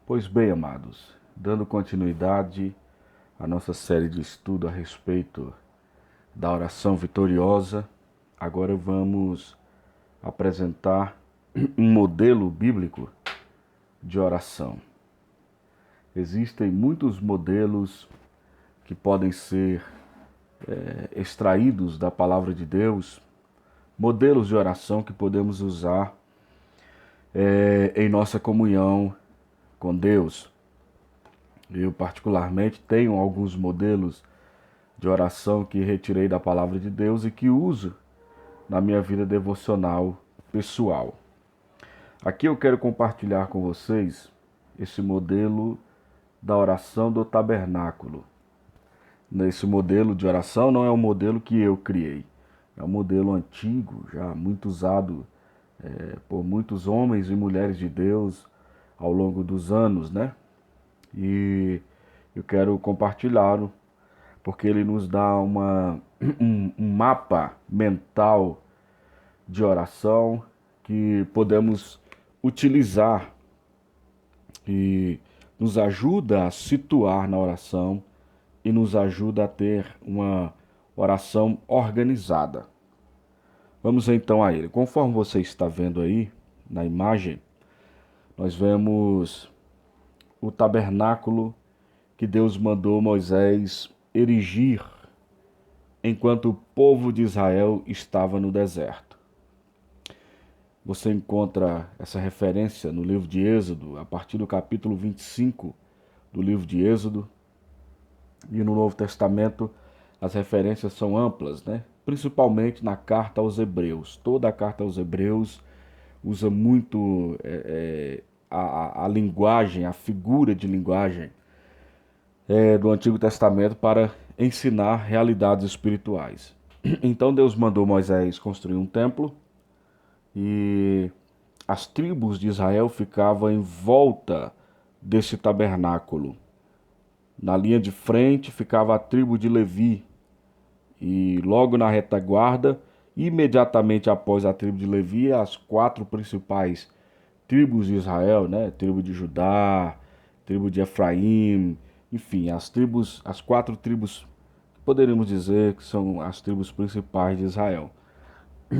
Pois bem, amados, dando continuidade à nossa série de estudo a respeito da oração vitoriosa, agora vamos apresentar um modelo bíblico de oração. Existem muitos modelos que podem ser extraídos da palavra de Deus, modelos de oração que podemos usar em nossa comunhão com Deus. Eu, particularmente, tenho alguns modelos de oração que retirei da palavra de Deus e que uso na minha vida devocional pessoal. Aqui eu quero compartilhar com vocês esse modelo da oração do tabernáculo. Nesse modelo de oração não é um modelo que eu criei, é um modelo antigo, já muito usado por muitos homens e mulheres de Deus ao longo dos anos, né? E eu quero compartilhá-lo porque ele nos dá um mapa mental de oração que podemos utilizar e nos ajuda a situar na oração e nos ajuda a ter uma oração organizada. Vamos então a ele. Conforme você está vendo aí na imagem, nós vemos o tabernáculo que Deus mandou Moisés erigir enquanto o povo de Israel estava no deserto. Você encontra essa referência no livro de Êxodo, a partir do capítulo 25 do livro de Êxodo. E no Novo Testamento as referências são amplas, né? Principalmente na carta aos Hebreus. Toda a carta aos Hebreus usa muito a linguagem, a figura de linguagem do Antigo Testamento para ensinar realidades espirituais. Então Deus mandou Moisés construir um templo e as tribos de Israel ficavam em volta desse tabernáculo. Na linha de frente ficava a tribo de Levi e logo na retaguarda, imediatamente após a tribo de Levi, as quatro principais tribos de Israel, né? Tribo de Judá, tribo de Efraim, enfim, as quatro tribos, poderíamos dizer que são as tribos principais de Israel.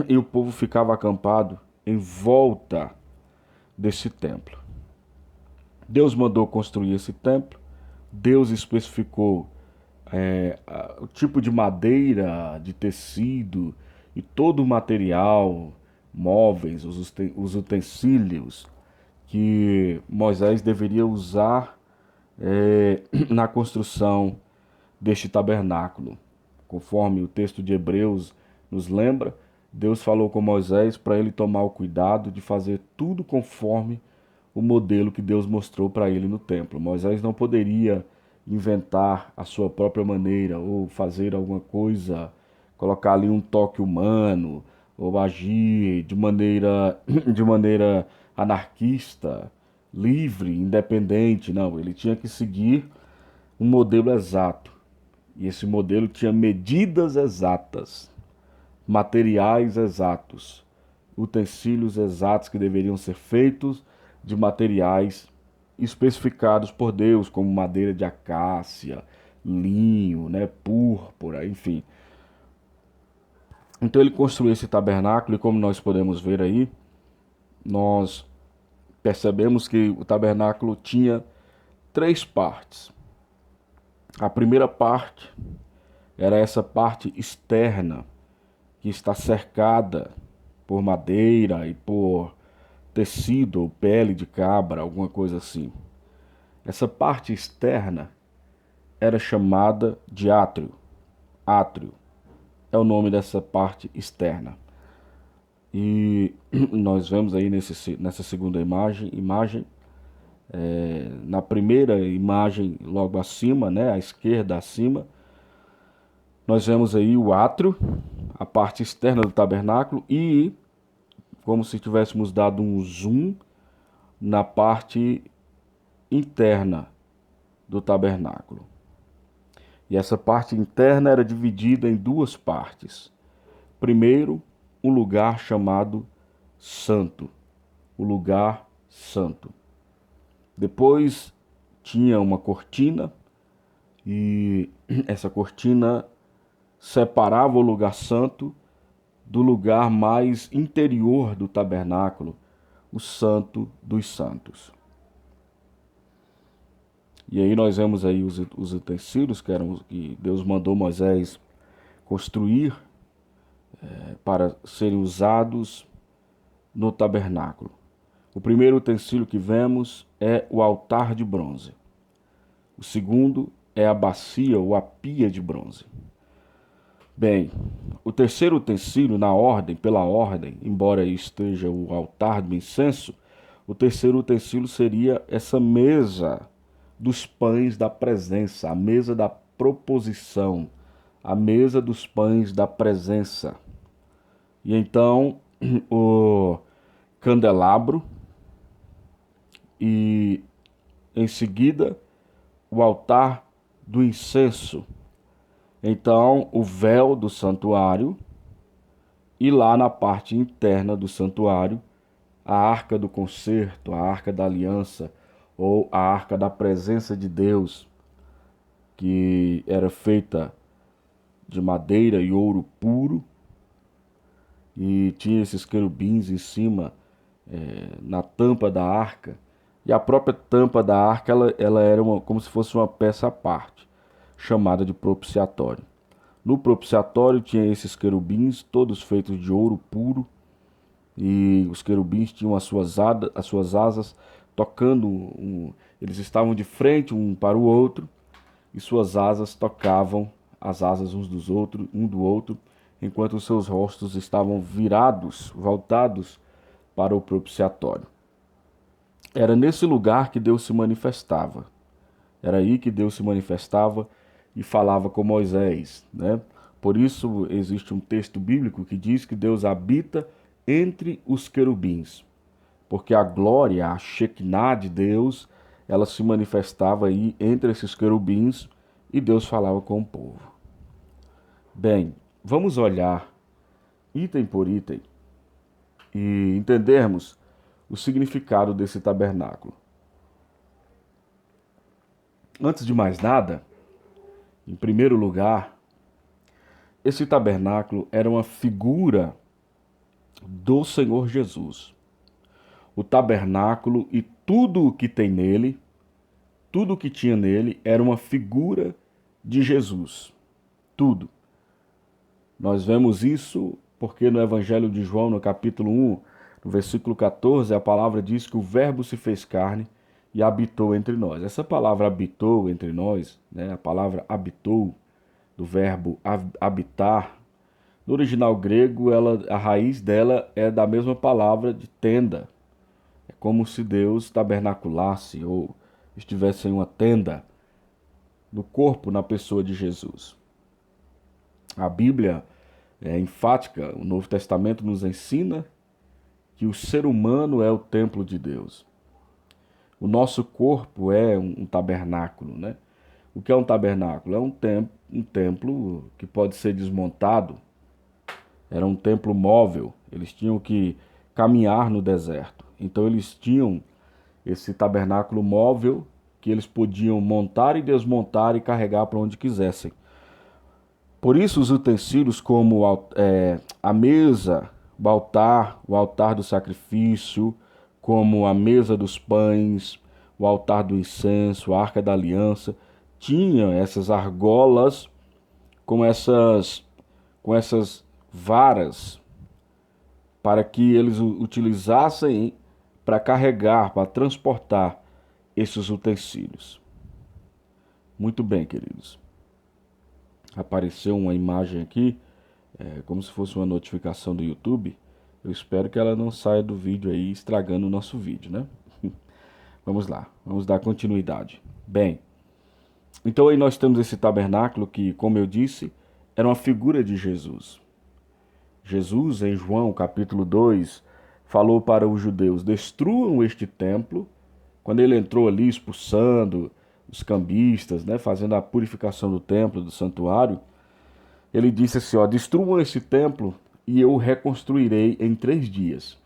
E o povo ficava acampado em volta desse templo. Deus mandou construir esse templo, Deus especificou o tipo de madeira, de tecido e todo o material, móveis, os utensílios que Moisés deveria usar na construção deste tabernáculo. Conforme o texto de Hebreus nos lembra, Deus falou com Moisés para ele tomar o cuidado de fazer tudo conforme o modelo que Deus mostrou para ele no templo. Moisés não poderia inventar a sua própria maneira ou fazer alguma coisa, colocar ali um toque humano ou agir de maneira anarquista, livre, independente. Não, ele tinha que seguir um modelo exato. E esse modelo tinha medidas exatas, materiais exatos, utensílios exatos que deveriam ser feitos de materiais especificados por Deus, como madeira de acácia, linho, né, púrpura, enfim. Então ele construiu esse tabernáculo e como nós podemos ver aí, nós percebemos que o tabernáculo tinha três partes. A primeira parte era essa parte externa, que está cercada por madeira e por tecido ou pele de cabra, alguma coisa assim. Essa parte externa era chamada de átrio. Átrio é o nome dessa parte externa. E nós vemos aí nessa segunda imagem na primeira imagem logo acima, né, à esquerda acima, nós vemos aí o átrio, a parte externa do tabernáculo e como se tivéssemos dado um zoom na parte interna do tabernáculo. E essa parte interna era dividida em duas partes. Primeiro, um lugar chamado Santo, o lugar santo. Depois tinha uma cortina e essa cortina separava o lugar santo do lugar mais interior do tabernáculo, o Santo dos Santos. E aí nós vemos aí os utensílios que Deus mandou Moisés construir para serem usados no tabernáculo. O primeiro utensílio que vemos é o altar de bronze. O segundo é a bacia ou a pia de bronze. Bem, o terceiro utensílio, pela ordem, embora esteja o altar do incenso, o terceiro utensílio seria essa mesa dos pães da presença, a mesa da proposição, a mesa dos pães da presença. E então, o candelabro e, em seguida, o altar do incenso. Então, o véu do santuário e lá na parte interna do santuário, a arca do concerto, a arca da aliança ou a arca da presença de Deus, que era feita de madeira e ouro puro e tinha esses querubins em cima, na tampa da arca. E a própria tampa da arca ela era como se fosse uma peça à parte, chamada de propiciatório. No propiciatório tinha esses querubins, todos feitos de ouro puro, e os querubins tinham as suas asas tocando, eles estavam de frente um para o outro, e suas asas tocavam as asas um do outro, enquanto os seus rostos estavam voltados para o propiciatório. Era nesse lugar que Deus se manifestava. Era aí que Deus se manifestava e falava com Moisés, né? Por isso existe um texto bíblico que diz que Deus habita entre os querubins, porque a glória, a Shekinah de Deus, ela se manifestava aí entre esses querubins e Deus falava com o povo. Bem, vamos olhar item por item e entendermos o significado desse tabernáculo. Antes de mais nada, em primeiro lugar, esse tabernáculo era uma figura do Senhor Jesus. O tabernáculo e tudo o que tem nele, tudo o que tinha nele, era uma figura de Jesus. Tudo. Nós vemos isso porque no Evangelho de João, no capítulo 1, no versículo 14, a palavra diz que o Verbo se fez carne e habitou entre nós. Essa palavra habitou entre nós, né, a palavra habitou, do verbo habitar, no original grego, a raiz dela é da mesma palavra de tenda. É como se Deus tabernaculasse ou estivesse em uma tenda no corpo, na pessoa de Jesus. A Bíblia é enfática, o Novo Testamento nos ensina que o ser humano é o templo de Deus. O nosso corpo é um tabernáculo, né? O que é um tabernáculo? É um templo que pode ser desmontado. Era um templo móvel. Eles tinham que caminhar no deserto. Então eles tinham esse tabernáculo móvel que eles podiam montar e desmontar e carregar para onde quisessem. Por isso os utensílios como a mesa, o altar do sacrifício, como a mesa dos pães, o altar do incenso, a arca da aliança, tinham essas argolas com essas varas para que eles utilizassem para carregar, para transportar esses utensílios. Muito bem, queridos. Apareceu uma imagem aqui, como se fosse uma notificação do YouTube. Eu espero que ela não saia do vídeo aí, estragando o nosso vídeo, né? Vamos lá, vamos dar continuidade. Bem, então aí nós temos esse tabernáculo que, como eu disse, era uma figura de Jesus. Jesus, em João capítulo 2, falou para os judeus: destruam este templo. Quando ele entrou ali expulsando os cambistas, né, fazendo a purificação do templo, do santuário, ele disse assim, ó, destruam esse templo e eu o reconstruirei em 3 dias.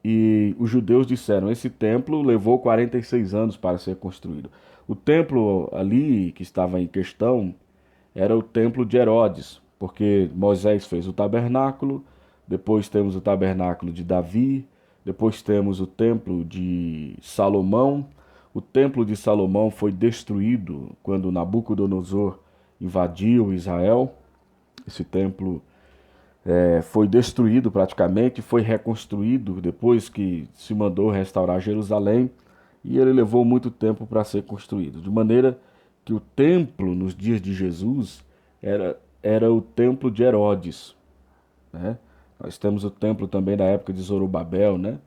E os judeus disseram, esse templo levou 46 anos para ser construído. O templo ali que estava em questão era o templo de Herodes, porque Moisés fez o tabernáculo, depois temos o tabernáculo de Davi, depois temos o templo de Salomão. O templo de Salomão foi destruído quando Nabucodonosor invadiu Israel. Esse templo foi destruído praticamente, foi reconstruído depois que se mandou restaurar Jerusalém, e ele levou muito tempo para ser construído. De maneira que o templo nos dias de Jesus era o templo de Herodes, né? Nós temos o templo também da época de Zorobabel, né?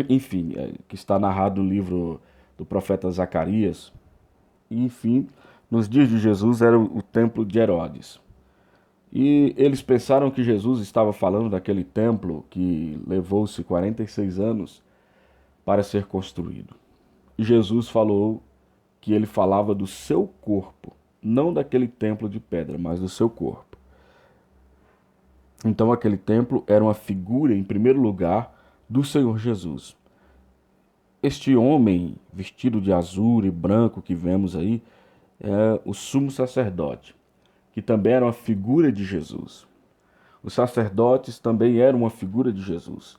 Enfim, que está narrado no livro do profeta Zacarias. E, enfim, nos dias de Jesus era o templo de Herodes. E eles pensaram que Jesus estava falando daquele templo que levou-se 46 anos para ser construído. E Jesus falou que ele falava do seu corpo, não daquele templo de pedra, mas do seu corpo. Então aquele templo era uma figura, em primeiro lugar, do Senhor Jesus. Este homem vestido de azul e branco que vemos aí é o sumo sacerdote, que também era uma figura de Jesus. Os sacerdotes também eram uma figura de Jesus.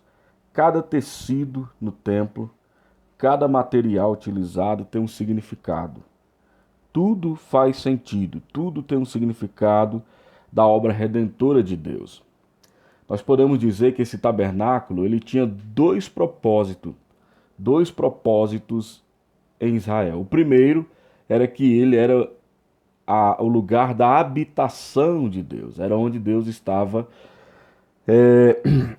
Cada tecido no templo, cada material utilizado tem um significado. Tudo faz sentido, tudo tem um significado da obra redentora de Deus. Nós podemos dizer que esse tabernáculo ele tinha dois propósitos em Israel. O primeiro era que ele era o lugar da habitação de Deus, era onde Deus estava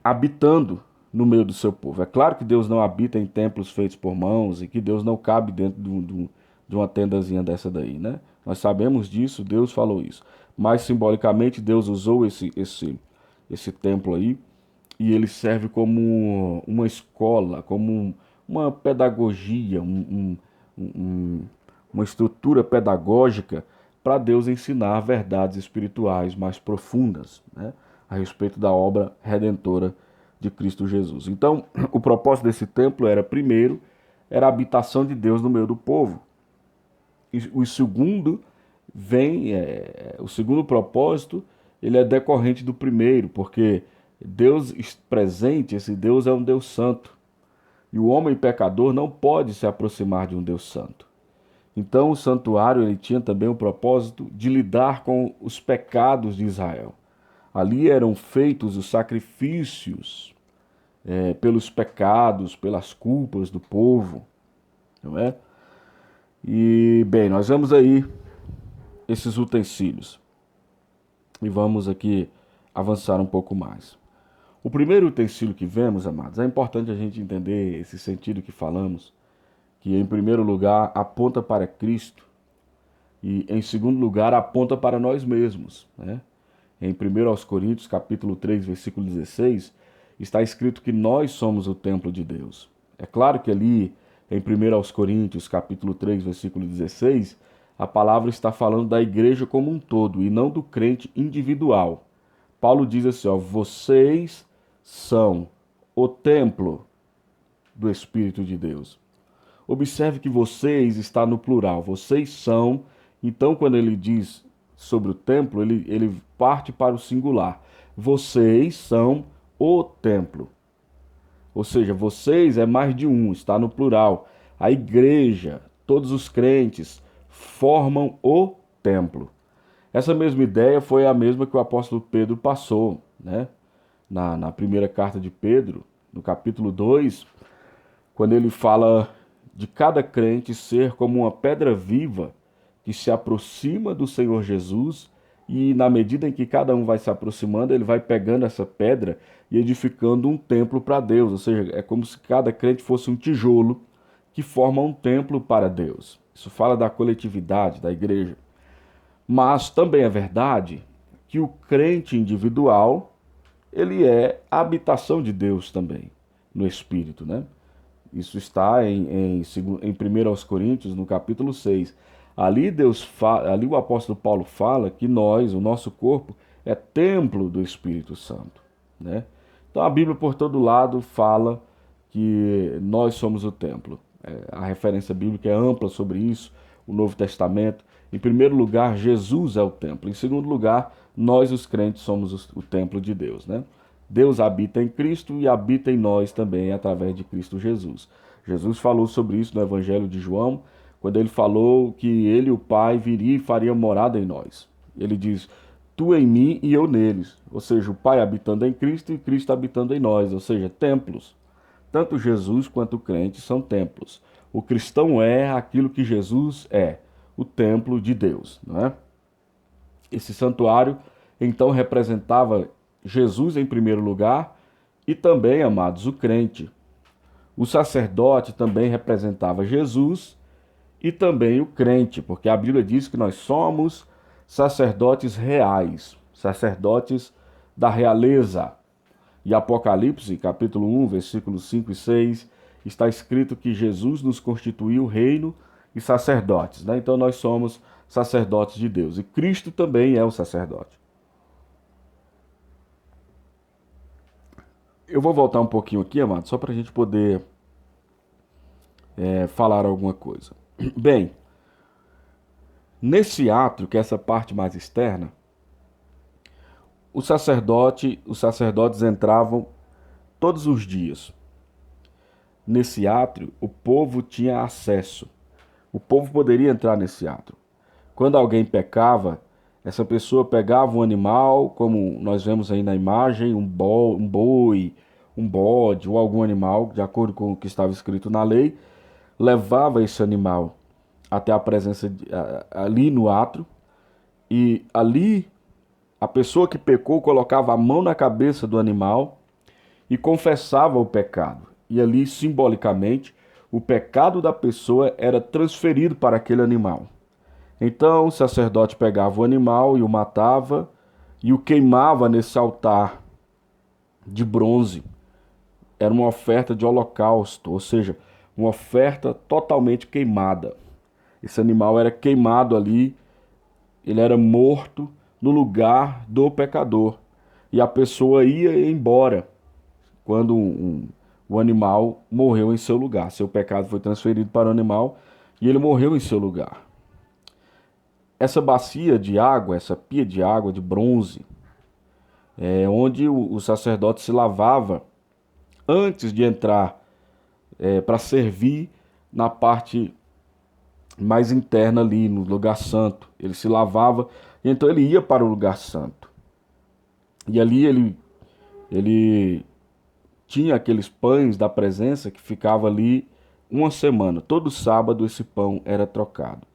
habitando no meio do seu povo. É claro que Deus não habita em templos feitos por mãos e que Deus não cabe dentro de uma tendazinha dessa daí, né? Nós sabemos disso, Deus falou isso. Mas simbolicamente Deus usou esse templo aí e ele serve como uma escola, como uma pedagogia, uma estrutura pedagógica para Deus ensinar verdades espirituais mais profundas, né, a respeito da obra redentora de Cristo Jesus. Então, o propósito desse templo era, primeiro, era a habitação de Deus no meio do povo. E o segundo propósito, ele é decorrente do primeiro, porque Deus presente, esse Deus é um Deus santo. E o homem pecador não pode se aproximar de um Deus santo. Então o santuário ele tinha também o propósito de lidar com os pecados de Israel. Ali eram feitos os sacrifícios pelos pecados, pelas culpas do povo, não é? E bem, nós vemos aí esses utensílios e vamos aqui avançar um pouco mais. O primeiro utensílio que vemos, amados, é importante a gente entender esse sentido que falamos, que em primeiro lugar aponta para Cristo e em segundo lugar aponta para nós mesmos, né? Em 1 Coríntios, capítulo 3, versículo 16, está escrito que nós somos o templo de Deus. É claro que ali em 1 Coríntios, capítulo 3, versículo 16, a palavra está falando da igreja como um todo e não do crente individual. Paulo diz assim, ó, vocês são o templo do Espírito de Deus. Observe que vocês está no plural, vocês são. Então, quando ele diz sobre o templo, ele parte para o singular. Vocês são o templo. Ou seja, vocês é mais de um, está no plural. A igreja, todos os crentes formam o templo. Essa mesma ideia foi a mesma que o apóstolo Pedro passou, né? Na primeira carta de Pedro, no capítulo 2, quando ele fala de cada crente ser como uma pedra viva que se aproxima do Senhor Jesus e na medida em que cada um vai se aproximando, ele vai pegando essa pedra e edificando um templo para Deus. Ou seja, é como se cada crente fosse um tijolo que forma um templo para Deus. Isso fala da coletividade, da igreja. Mas também é verdade que o crente individual, ele é a habitação de Deus também, no Espírito, né? Isso está em 1 Coríntios, no capítulo 6. Ali o apóstolo Paulo fala que nós, o nosso corpo, é templo do Espírito Santo, né? Então a Bíblia por todo lado fala que nós somos o templo. A referência bíblica é ampla sobre isso, o Novo Testamento. Em primeiro lugar, Jesus é o templo. Em segundo lugar, nós, os crentes, somos o templo de Deus, né? Deus habita em Cristo e habita em nós também através de Cristo Jesus. Jesus falou sobre isso no Evangelho de João, quando ele falou que ele, o Pai, viria e faria morada em nós. Ele diz, tu em mim e eu neles. Ou seja, o Pai habitando em Cristo e Cristo habitando em nós, ou seja, templos. Tanto Jesus quanto o crente são templos. O cristão é aquilo que Jesus é, o templo de Deus, não é? Esse santuário, então, representava Jesus em primeiro lugar e também, amados, o crente. O sacerdote também representava Jesus e também o crente, porque a Bíblia diz que nós somos sacerdotes reais, sacerdotes da realeza. E Apocalipse, capítulo 1, versículos 5 e 6, está escrito que Jesus nos constituiu reino e sacerdotes, né? Então nós somos sacerdotes de Deus. E Cristo também é o sacerdote. Eu vou voltar um pouquinho aqui, amado, só para a gente poder falar alguma coisa. Bem, nesse átrio, que é essa parte mais externa, os sacerdotes entravam todos os dias. Nesse átrio, o povo tinha acesso. O povo poderia entrar nesse átrio. Quando alguém pecava, essa pessoa pegava um animal, como nós vemos aí na imagem, um boi, um bode ou algum animal, de acordo com o que estava escrito na lei, levava esse animal até a presença ali no átrio, e ali a pessoa que pecou colocava a mão na cabeça do animal e confessava o pecado. E ali, simbolicamente, o pecado da pessoa era transferido para aquele animal. Então o sacerdote pegava o animal e o matava e o queimava nesse altar de bronze. Era uma oferta de holocausto, ou seja, uma oferta totalmente queimada. Esse animal era queimado ali, ele era morto no lugar do pecador. E a pessoa ia embora quando o animal morreu em seu lugar. Seu pecado foi transferido para o animal e ele morreu em seu lugar. Essa bacia de água, essa pia de água de bronze, é onde o sacerdote se lavava antes de entrar para servir na parte mais interna ali, no lugar santo. Ele se lavava e então ele ia para o lugar santo. E ali ele tinha aqueles pães da presença que ficava ali uma semana. Todo sábado esse pão era trocado.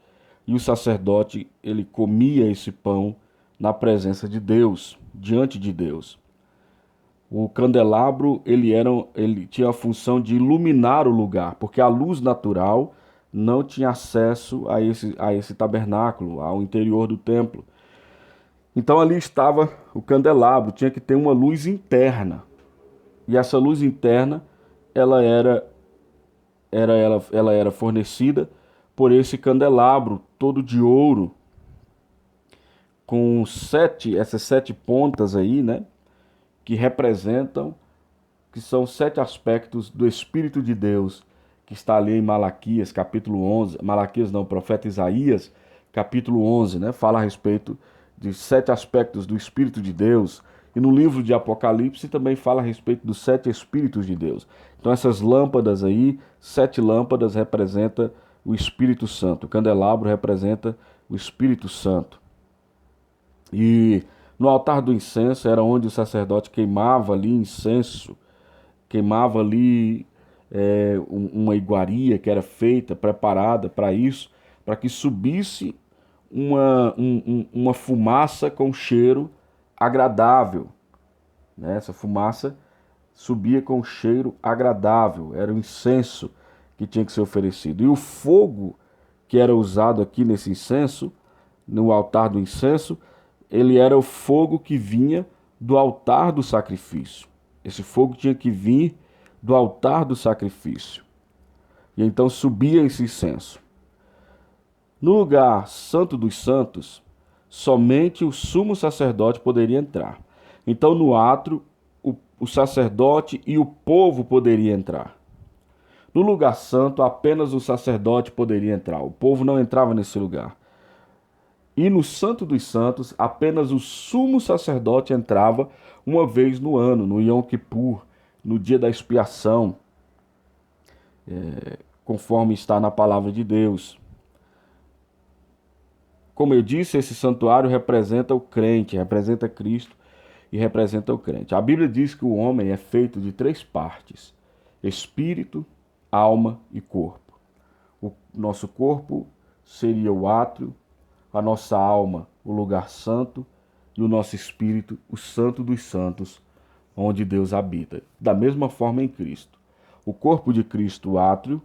E o sacerdote, ele comia esse pão na presença de Deus, diante de Deus. O candelabro, ele tinha a função de iluminar o lugar, porque a luz natural não tinha acesso a esse tabernáculo, ao interior do templo. Então ali estava o candelabro, tinha que ter uma luz interna. E essa luz interna, ela era fornecida por esse candelabro todo de ouro, com essas sete pontas aí, né? Que representam, que são 7 aspectos do Espírito de Deus, que está ali em Malaquias, capítulo 11. Malaquias não, profeta Isaías, capítulo 11, né? Fala a respeito de 7 aspectos do Espírito de Deus. E no livro de Apocalipse também fala a respeito dos 7 Espíritos de Deus. Então essas lâmpadas aí, 7 lâmpadas representam o Espírito Santo. O candelabro representa o Espírito Santo. E no altar do incenso era onde o sacerdote queimava ali incenso, queimava ali uma iguaria que era feita, preparada para isso, para que subisse uma fumaça com cheiro agradável. Né? Essa fumaça subia com cheiro agradável, era o incenso que tinha que ser oferecido. E o fogo que era usado aqui nesse incenso, no altar do incenso, ele era o fogo que vinha do altar do sacrifício. Esse fogo tinha que vir do altar do sacrifício. E então subia esse incenso. No lugar santo dos santos, somente o sumo sacerdote poderia entrar. Então no átrio, o sacerdote e o povo poderiam entrar. No lugar santo, apenas o sacerdote poderia entrar. O povo não entrava nesse lugar. E no Santo dos Santos, apenas o sumo sacerdote entrava uma vez no ano, no Yom Kippur, no dia da expiação, conforme está na palavra de Deus. Como eu disse, esse santuário representa o crente, representa Cristo e representa o crente. A Bíblia diz que o homem é feito de 3 partes: espírito, alma e corpo. O nosso corpo seria o átrio, a nossa alma, o lugar santo, e o nosso espírito, o santo dos santos, onde Deus habita. Da mesma forma em Cristo. O corpo de Cristo, o átrio,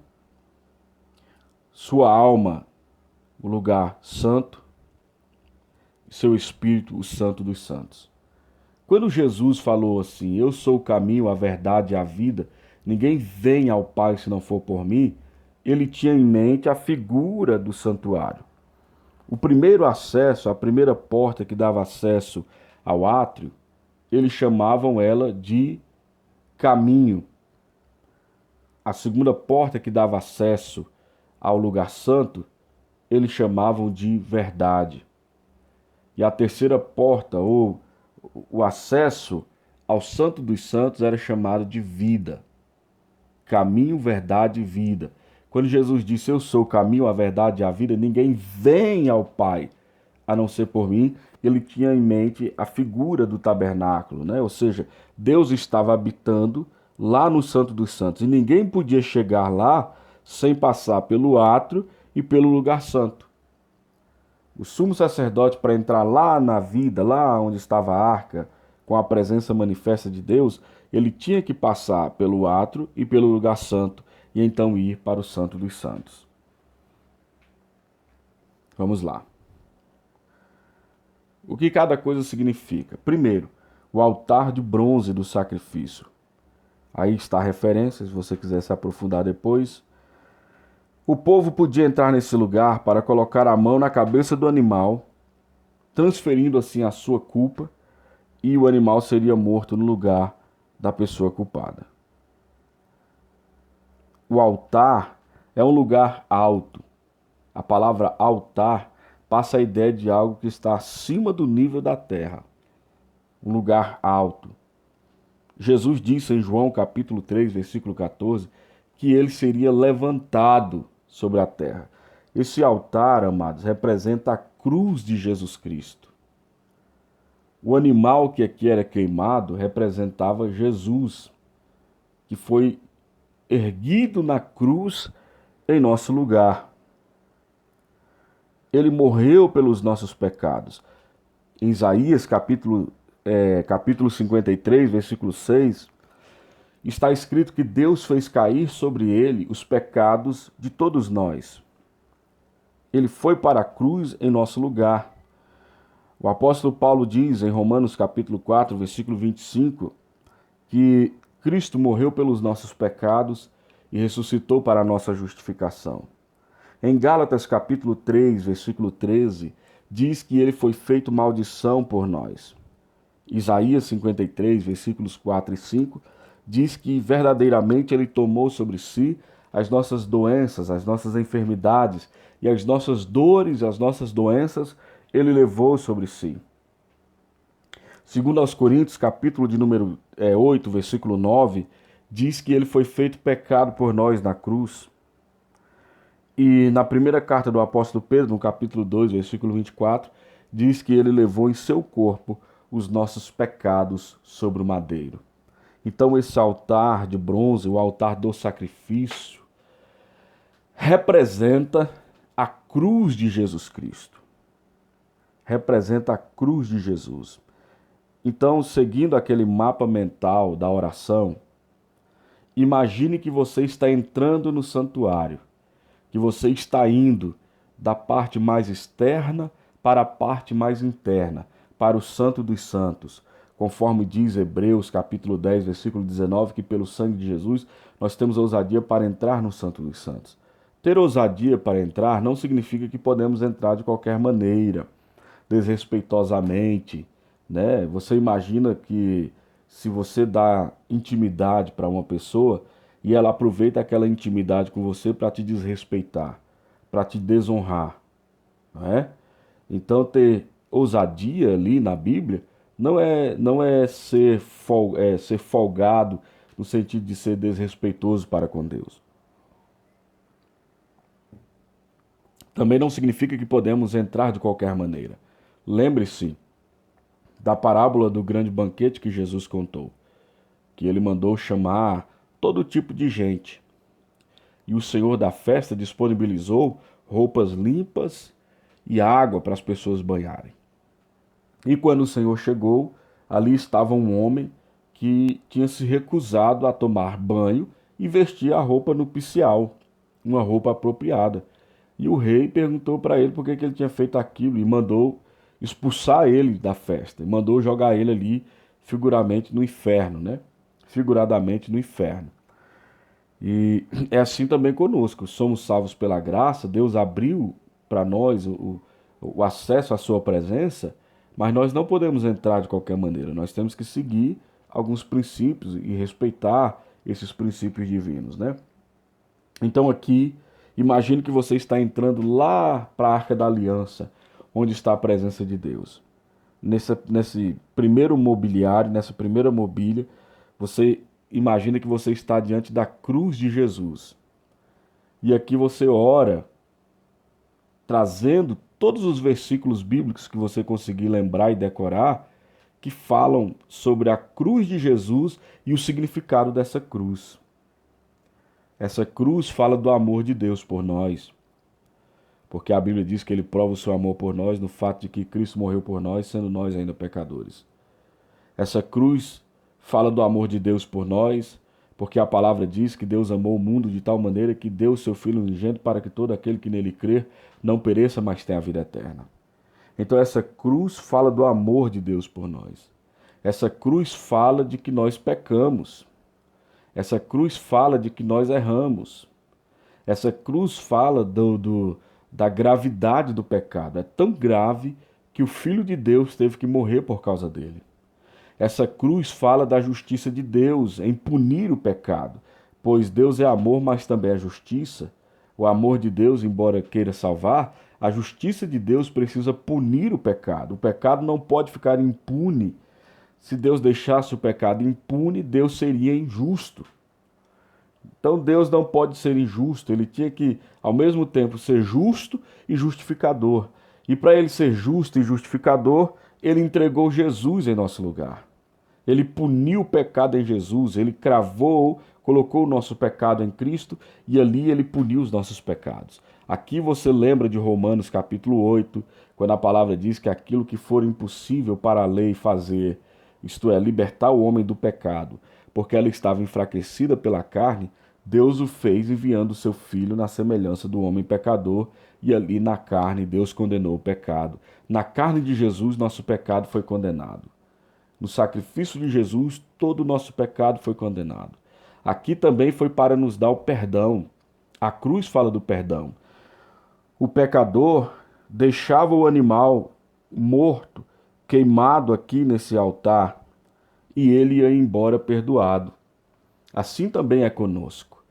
sua alma, o lugar santo, e seu espírito, o santo dos santos. Quando Jesus falou assim: eu sou o caminho, a verdade e a vida, ninguém vem ao Pai se não for por mim, ele tinha em mente a figura do santuário. O primeiro acesso, a primeira porta que dava acesso ao átrio, eles chamavam ela de caminho. A segunda porta que dava acesso ao lugar santo, eles chamavam de verdade. E a terceira porta, ou o acesso ao Santo dos Santos, era chamado de vida. Caminho, verdade e vida. Quando Jesus disse: eu sou o caminho, a verdade e a vida, ninguém vem ao Pai a não ser por mim, ele tinha em mente a figura do tabernáculo, né? Ou seja, Deus estava habitando lá no Santo dos Santos e ninguém podia chegar lá sem passar pelo átrio e pelo lugar santo. O sumo sacerdote, para entrar lá na vida, lá onde estava a arca, com a presença manifesta de Deus, ele tinha que passar pelo átrio e pelo lugar santo e então ir para o Santo dos Santos. Vamos lá. O que cada coisa significa? Primeiro, o altar de bronze do sacrifício. Aí está a referência, se você quiser se aprofundar depois. O povo podia entrar nesse lugar para colocar a mão na cabeça do animal, transferindo assim a sua culpa, e o animal seria morto no lugar da pessoa culpada. O altar é um lugar alto. A palavra altar passa a ideia de algo que está acima do nível da terra. Um lugar alto. Jesus disse em João capítulo 3, versículo 14, que ele seria levantado sobre a terra. Esse altar, amados, representa a cruz de Jesus Cristo. O animal que aqui era queimado representava Jesus, que foi erguido na cruz em nosso lugar. Ele morreu pelos nossos pecados. Em Isaías capítulo 53, versículo 6, está escrito que Deus fez cair sobre ele os pecados de todos nós. Ele foi para a cruz em nosso lugar. O apóstolo Paulo diz em Romanos capítulo 4, versículo 25, que Cristo morreu pelos nossos pecados e ressuscitou para a nossa justificação. Em Gálatas capítulo 3, versículo 13, diz que ele foi feito maldição por nós. Isaías 53, versículos 4 e 5, diz que verdadeiramente ele tomou sobre si as nossas doenças, as nossas enfermidades e as nossas dores, as nossas doenças, ele levou sobre si. Segundo aos Coríntios, capítulo de número 8, versículo 9, diz que ele foi feito pecado por nós na cruz. E na primeira carta do apóstolo Pedro, no capítulo 2, versículo 24, diz que ele levou em seu corpo os nossos pecados sobre o madeiro. Então esse altar de bronze, o altar do sacrifício, representa a cruz de Jesus Cristo. Representa a cruz de Jesus. Então, seguindo aquele mapa mental da oração, imagine que você está entrando no santuário, que você está indo da parte mais externa para a parte mais interna, para o Santo dos Santos, conforme diz Hebreus capítulo 10, versículo 19, que pelo sangue de Jesus nós temos ousadia para entrar no Santo dos Santos. Ter ousadia para entrar não significa que podemos entrar de qualquer maneira, desrespeitosamente, né? Você imagina que se você dá intimidade para uma pessoa, e ela aproveita aquela intimidade com você para te desrespeitar, para te desonrar, não é? Então ter ousadia ali na Bíblia não é ser folgado no sentido de ser desrespeitoso para com Deus. Também não significa que podemos entrar de qualquer maneira. Lembre-se da parábola do grande banquete que Jesus contou, que ele mandou chamar todo tipo de gente. E o Senhor da festa disponibilizou roupas limpas e água para as pessoas banharem. E quando o Senhor chegou, ali estava um homem que tinha se recusado a tomar banho e vestir a roupa nupcial, uma roupa apropriada. E o rei perguntou para ele por que ele tinha feito aquilo e mandou expulsar ele da festa, e mandou jogar ele ali figuramente no inferno, né? Figuradamente no inferno. E é assim também conosco. Somos salvos pela graça, Deus abriu para nós o acesso à sua presença, mas nós não podemos entrar de qualquer maneira. Nós temos que seguir alguns princípios e respeitar esses princípios divinos, né? Então aqui, imagine que você está entrando lá para a Arca da Aliança, onde está a presença de Deus. Nesse primeiro mobiliário, nessa primeira mobília, você imagina que você está diante da cruz de Jesus. E aqui você ora, trazendo todos os versículos bíblicos que você conseguir lembrar e decorar, que falam sobre a cruz de Jesus e o significado dessa cruz. Essa cruz fala do amor de Deus por nós, porque a Bíblia diz que ele prova o seu amor por nós no fato de que Cristo morreu por nós, sendo nós ainda pecadores. Essa cruz fala do amor de Deus por nós, porque a palavra diz que Deus amou o mundo de tal maneira que deu o seu Filho unigênito para que todo aquele que nele crer não pereça, mas tenha a vida eterna. Então essa cruz fala do amor de Deus por nós. Essa cruz fala de que nós pecamos. Essa cruz fala de que nós erramos. Essa cruz fala da gravidade do pecado. É tão grave que o Filho de Deus teve que morrer por causa dele. Essa cruz fala da justiça de Deus em punir o pecado, pois Deus é amor, mas também é justiça. O amor de Deus, embora queira salvar, a justiça de Deus precisa punir o pecado. O pecado não pode ficar impune. Se Deus deixasse o pecado impune, Deus seria injusto. Então Deus não pode ser injusto, ele tinha que, ao mesmo tempo, ser justo e justificador. E para ele ser justo e justificador, ele entregou Jesus em nosso lugar. Ele puniu o pecado em Jesus, ele cravou, colocou o nosso pecado em Cristo e ali ele puniu os nossos pecados. Aqui você lembra de Romanos capítulo 8, quando a palavra diz que aquilo que for impossível para a lei fazer, isto é, libertar o homem do pecado, porque ela estava enfraquecida pela carne, Deus o fez enviando o seu Filho na semelhança do homem pecador, e ali na carne Deus condenou o pecado. Na carne de Jesus, nosso pecado foi condenado. No sacrifício de Jesus, todo o nosso pecado foi condenado. Aqui também foi para nos dar o perdão. A cruz fala do perdão. O pecador deixava o animal morto, queimado aqui nesse altar, e ele ia embora perdoado. Assim também é conosco.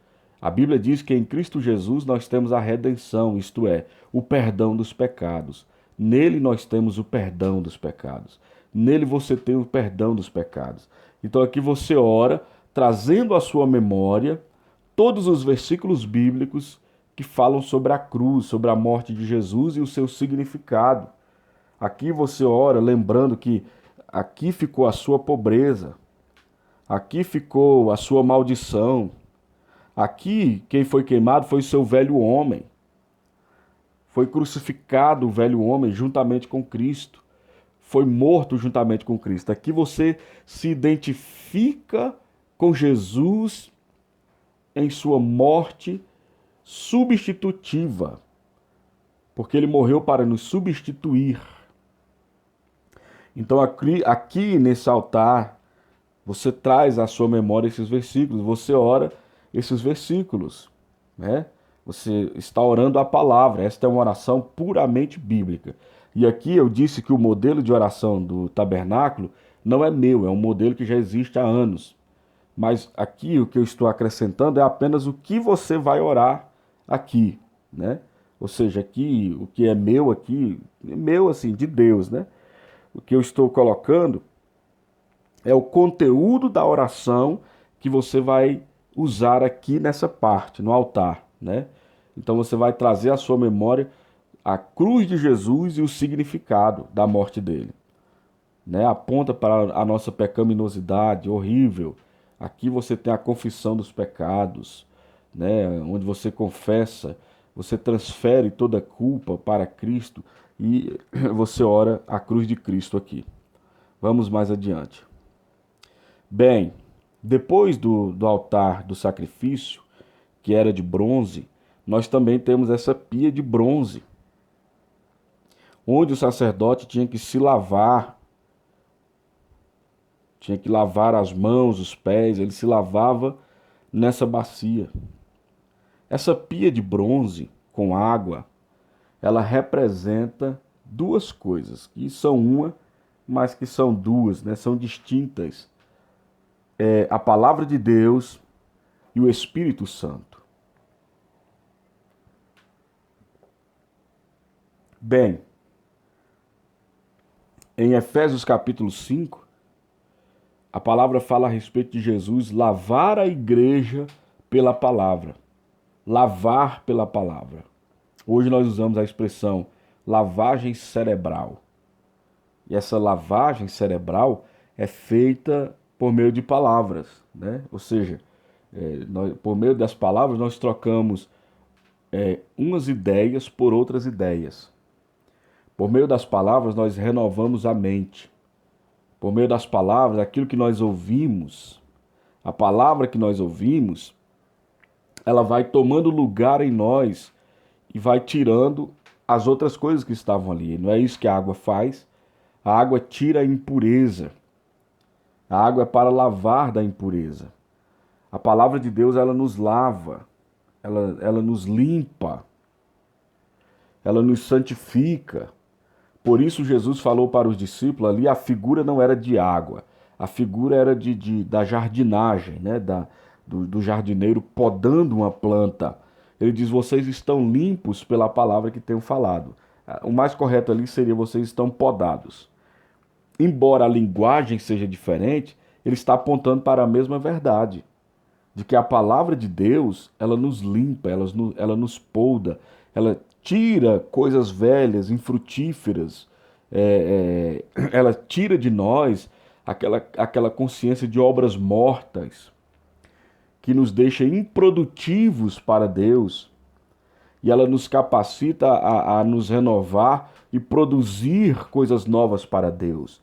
A Bíblia diz que em Cristo Jesus nós temos a redenção, isto é, o perdão dos pecados. Nele nós temos o perdão dos pecados. Nele você tem o perdão dos pecados. Então aqui você ora, trazendo à sua memória todos os versículos bíblicos que falam sobre a cruz, sobre a morte de Jesus e o seu significado. Aqui você ora lembrando que aqui ficou a sua pobreza, aqui ficou a sua maldição. Aqui, quem foi queimado foi o seu velho homem. Foi crucificado o velho homem juntamente com Cristo. Foi morto juntamente com Cristo. Aqui você se identifica com Jesus em sua morte substitutiva, porque ele morreu para nos substituir. Então aqui nesse altar, você traz à sua memória esses versículos, você ora esses versículos, né? Você está orando a palavra. Esta é uma oração puramente bíblica. E aqui eu disse que o modelo de oração do tabernáculo não é meu, é um modelo que já existe há anos. Mas aqui o que eu estou acrescentando é apenas o que você vai orar aqui, né? Ou seja, aqui, o que é meu aqui, é meu assim, de Deus, né? O que eu estou colocando é o conteúdo da oração que você vai usar aqui nessa parte, no altar, né? Então você vai trazer à sua memória a cruz de Jesus e o significado da morte dele, né? Aponta para a nossa pecaminosidade horrível. Aqui você tem a confissão dos pecados, né? Onde você confessa, você transfere toda a culpa para Cristo e você ora a cruz de Cristo aqui. Vamos mais adiante. Bem, depois do altar do sacrifício, que era de bronze, nós também temos essa pia de bronze, onde o sacerdote tinha que lavar as mãos, os pés, ele se lavava nessa bacia. Essa pia de bronze com água, ela representa duas coisas, que são uma, mas que são duas, né? São distintas. É a palavra de Deus e o Espírito Santo. Bem, em Efésios capítulo 5, a palavra fala a respeito de Jesus lavar a igreja pela palavra. Lavar pela palavra. Hoje nós usamos a expressão lavagem cerebral. E essa lavagem cerebral é feita por meio de palavras, né? Ou seja, por meio das palavras nós trocamos umas ideias por outras ideias. Por meio das palavras nós renovamos a mente. Por meio das palavras, aquilo que nós ouvimos, a palavra que nós ouvimos, ela vai tomando lugar em nós e vai tirando as outras coisas que estavam ali. Não é isso que a água faz? A água tira a impureza. A água é para lavar da impureza. A palavra de Deus, ela nos lava, ela nos limpa, ela nos santifica. Por isso Jesus falou para os discípulos ali, a figura não era de água, a figura era da jardinagem, né? Do jardineiro podando uma planta. Ele diz, vocês estão limpos pela palavra que tenho falado. O mais correto ali seria, vocês estão podados. Embora a linguagem seja diferente, ele está apontando para a mesma verdade. De que a palavra de Deus, ela nos limpa, ela nos poda, ela tira coisas velhas, infrutíferas, ela tira de nós aquela consciência de obras mortas, que nos deixa improdutivos para Deus, e ela nos capacita a nos renovar e produzir coisas novas para Deus.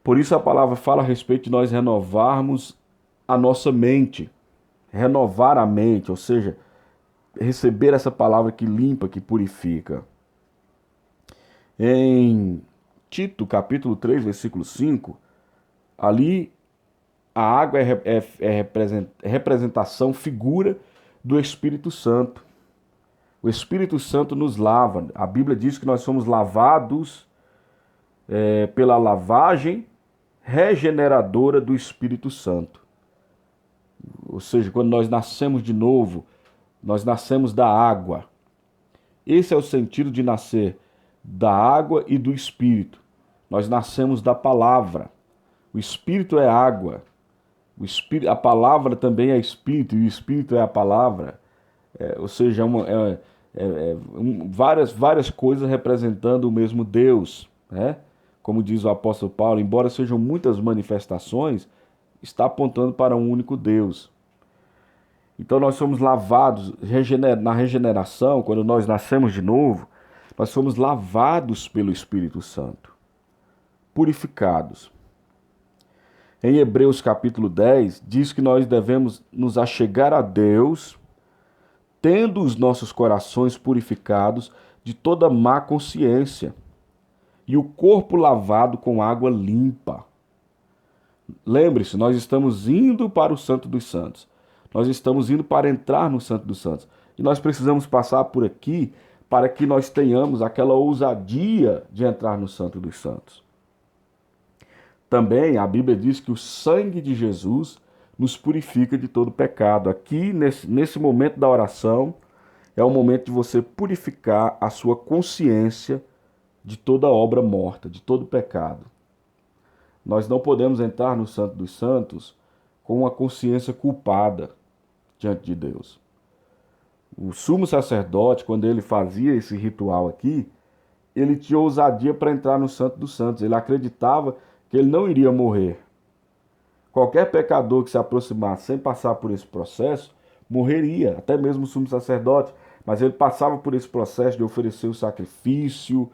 Por isso a palavra fala a respeito de nós renovarmos a nossa mente, renovar a mente, ou seja, receber essa palavra que limpa, que purifica. Em Tito, capítulo 3, versículo 5, ali a água é representação, figura do Espírito Santo. O Espírito Santo nos lava. A Bíblia diz que nós somos lavados pela lavagem regeneradora do Espírito Santo. Ou seja, quando nós nascemos de novo, nós nascemos da água. Esse é o sentido de nascer da água e do Espírito. Nós nascemos da palavra. O Espírito é água. A palavra também é Espírito, e o Espírito é a palavra. Ou seja, várias coisas representando o mesmo Deus, né? Como diz o apóstolo Paulo, embora sejam muitas manifestações, está apontando para um único Deus. Então nós somos lavados na regeneração, quando nós nascemos de novo, nós somos lavados pelo Espírito Santo, purificados. Em Hebreus capítulo 10, diz que nós devemos nos achegar a Deus, tendo os nossos corações purificados de toda má consciência e o corpo lavado com água limpa. Lembre-se, nós estamos indo para o Santo dos Santos. Nós estamos indo para entrar no Santo dos Santos. E nós precisamos passar por aqui para que nós tenhamos aquela ousadia de entrar no Santo dos Santos. Também a Bíblia diz que o sangue de Jesus nos purifica de todo pecado. Aqui, nesse momento da oração, é o momento de você purificar a sua consciência de toda obra morta, de todo pecado. Nós não podemos entrar no Santo dos Santos com uma consciência culpada diante de Deus. O sumo sacerdote, quando ele fazia esse ritual aqui, ele tinha ousadia para entrar no Santo dos Santos. Ele acreditava que ele não iria morrer. Qualquer pecador que se aproximasse sem passar por esse processo, morreria, até mesmo o sumo sacerdote. Mas ele passava por esse processo de oferecer o sacrifício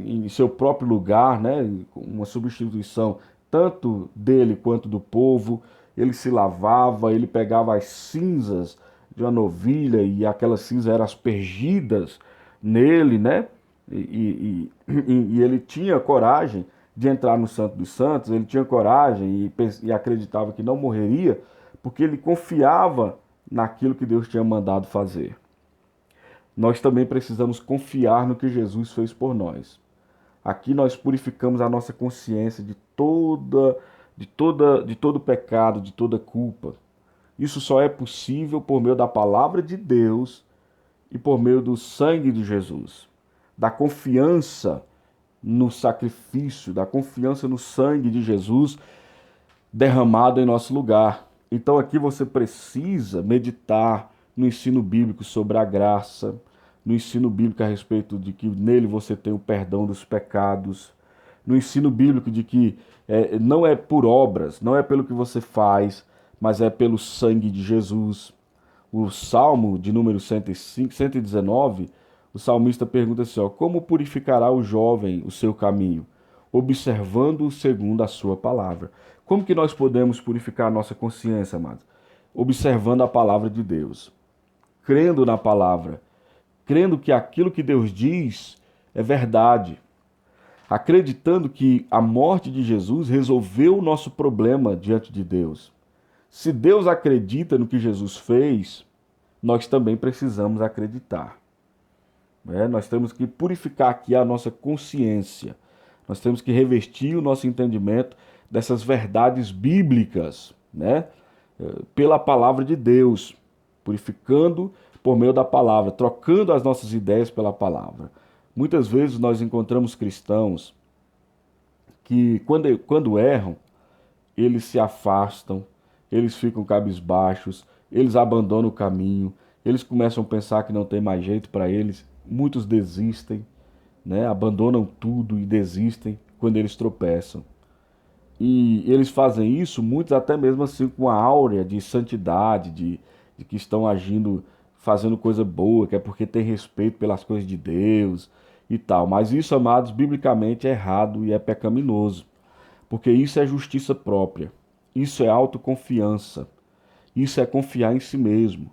em seu próprio lugar, né? Uma substituição tanto dele quanto do povo. Ele se lavava, ele pegava as cinzas de uma novilha e aquelas cinzas eram aspergidas nele, né? E ele tinha coragem de entrar no Santo dos Santos, ele tinha coragem e acreditava que não morreria, porque ele confiava naquilo que Deus tinha mandado fazer. Nós também precisamos confiar no que Jesus fez por nós. Aqui nós purificamos a nossa consciência de todo pecado, de toda culpa. Isso só é possível por meio da palavra de Deus e por meio do sangue de Jesus, da confiança no sacrifício, da confiança no sangue de Jesus derramado em nosso lugar. Então aqui você precisa meditar no ensino bíblico sobre a graça, no ensino bíblico a respeito de que nele você tem o perdão dos pecados, no ensino bíblico de que não é por obras, não é pelo que você faz, mas é pelo sangue de Jesus. O Salmo de número 105, 119, o salmista pergunta assim, ó, como purificará o jovem o seu caminho? Observando-o segundo a sua palavra. Como que nós podemos purificar a nossa consciência, amados? Observando a palavra de Deus, crendo na palavra, crendo que aquilo que Deus diz é verdade, acreditando que a morte de Jesus resolveu o nosso problema diante de Deus. Se Deus acredita no que Jesus fez, nós também precisamos acreditar. Nós temos que purificar aqui a nossa consciência. Nós temos que revestir o nosso entendimento dessas verdades bíblicas, né? Pela palavra de Deus, purificando por meio da palavra, trocando as nossas ideias pela palavra. Muitas vezes nós encontramos cristãos que, quando erram, eles se afastam, eles ficam cabisbaixos, eles abandonam o caminho, eles começam a pensar que não tem mais jeito para eles, muitos desistem, né? Abandonam tudo e desistem quando eles tropeçam. E eles fazem isso, muitos até mesmo assim com a áurea de santidade, de que estão agindo, fazendo coisa boa, que é porque tem respeito pelas coisas de Deus e tal. Mas isso, amados, biblicamente é errado e é pecaminoso, porque isso é justiça própria, isso é autoconfiança, isso é confiar em si mesmo,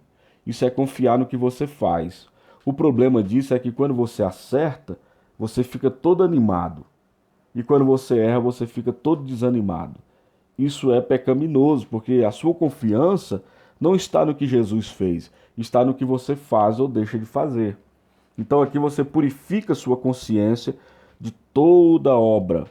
isso é confiar no que você faz. O problema disso é que quando você acerta, você fica todo animado. E quando você erra, você fica todo desanimado. Isso é pecaminoso, porque a sua confiança não está no que Jesus fez, está no que você faz ou deixa de fazer. Então aqui você purifica sua consciência de toda obra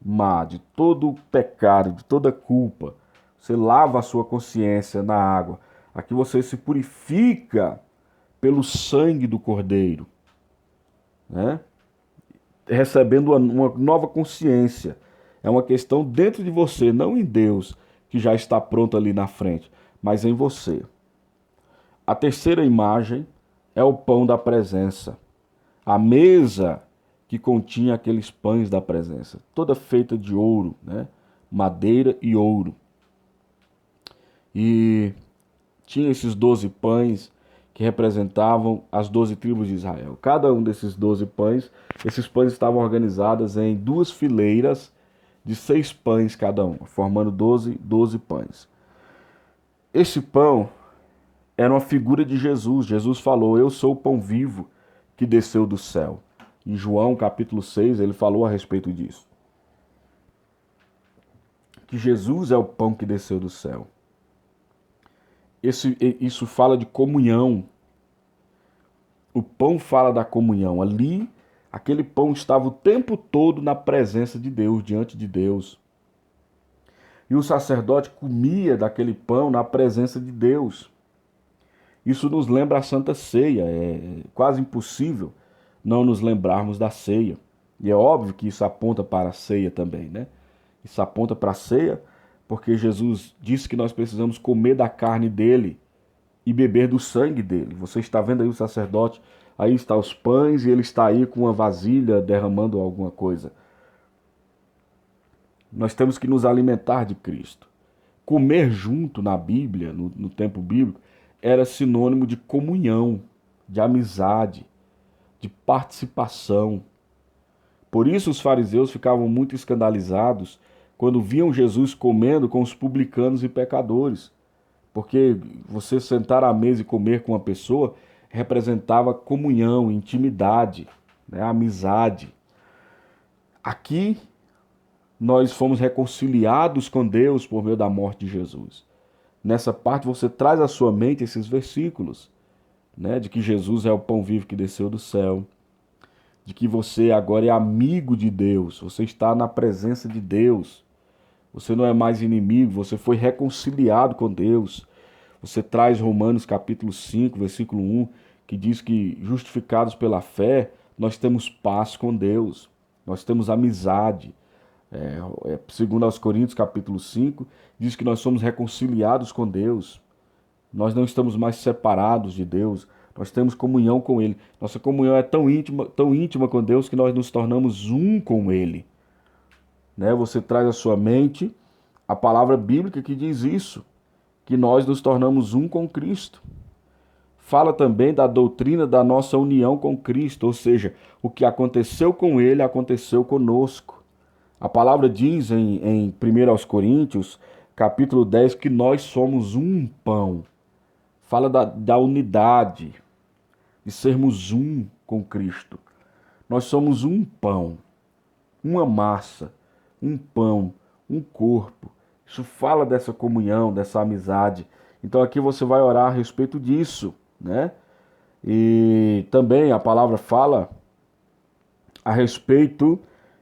má, de todo pecado, de toda culpa. Você lava a sua consciência na água. Aqui você se purifica pelo sangue do Cordeiro, né? Recebendo uma nova consciência. É uma questão dentro de você, não em Deus, que já está pronto ali na frente, mas em você. A terceira imagem é o pão da presença. A mesa que continha aqueles pães da presença, toda feita de ouro, né? Madeira e ouro. E tinha esses 12 pães que representavam as 12 tribos de Israel. Cada um desses 12 pães, esses pães estavam organizados em duas fileiras de 6 pães cada um, formando 12 pães. Esse pão era uma figura de Jesus. Jesus falou, eu sou o pão vivo que desceu do céu. Em João capítulo 6, ele falou a respeito disso. Que Jesus é o pão que desceu do céu. Isso fala de comunhão. O pão fala da comunhão. Ali, aquele pão estava o tempo todo na presença de Deus, diante de Deus. E o sacerdote comia daquele pão na presença de Deus. Isso nos lembra a Santa Ceia. É quase impossível não nos lembrarmos da ceia. E é óbvio que isso aponta para a ceia também, né? Isso aponta para a ceia porque Jesus disse que nós precisamos comer da carne dele e beber do sangue dele. Você está vendo aí o sacerdote, aí está os pães e ele está aí com uma vasilha derramando alguma coisa. Nós temos que nos alimentar de Cristo. Comer junto na Bíblia, no tempo bíblico, era sinônimo de comunhão, de amizade, de participação. Por isso os fariseus ficavam muito escandalizados quando viam Jesus comendo com os publicanos e pecadores. Porque você sentar à mesa e comer com uma pessoa representava comunhão, intimidade, né, amizade. Aqui nós fomos reconciliados com Deus por meio da morte de Jesus. Nessa parte você traz à sua mente esses versículos, né, de que Jesus é o pão vivo que desceu do céu, de que você agora é amigo de Deus, você está na presença de Deus, você não é mais inimigo, você foi reconciliado com Deus. Você traz Romanos capítulo 5, versículo 1, que diz que justificados pela fé, nós temos paz com Deus, nós temos amizade. Segundo aos Coríntios capítulo 5, diz que nós somos reconciliados com Deus. Nós não estamos mais separados de Deus, nós temos comunhão com Ele. Nossa comunhão é tão íntima com Deus que nós nos tornamos um com Ele. Né? Você traz à sua mente a palavra bíblica que diz isso, que nós nos tornamos um com Cristo. Fala também da doutrina da nossa união com Cristo, ou seja, o que aconteceu com Ele aconteceu conosco. A palavra diz em 1 Coríntios, capítulo 10, que nós somos um pão. Fala da unidade, de sermos um com Cristo. Nós somos um pão, uma massa, um pão, um corpo. Isso fala dessa comunhão, dessa amizade. Então aqui você vai orar a respeito disso, né? E também a palavra fala a respeito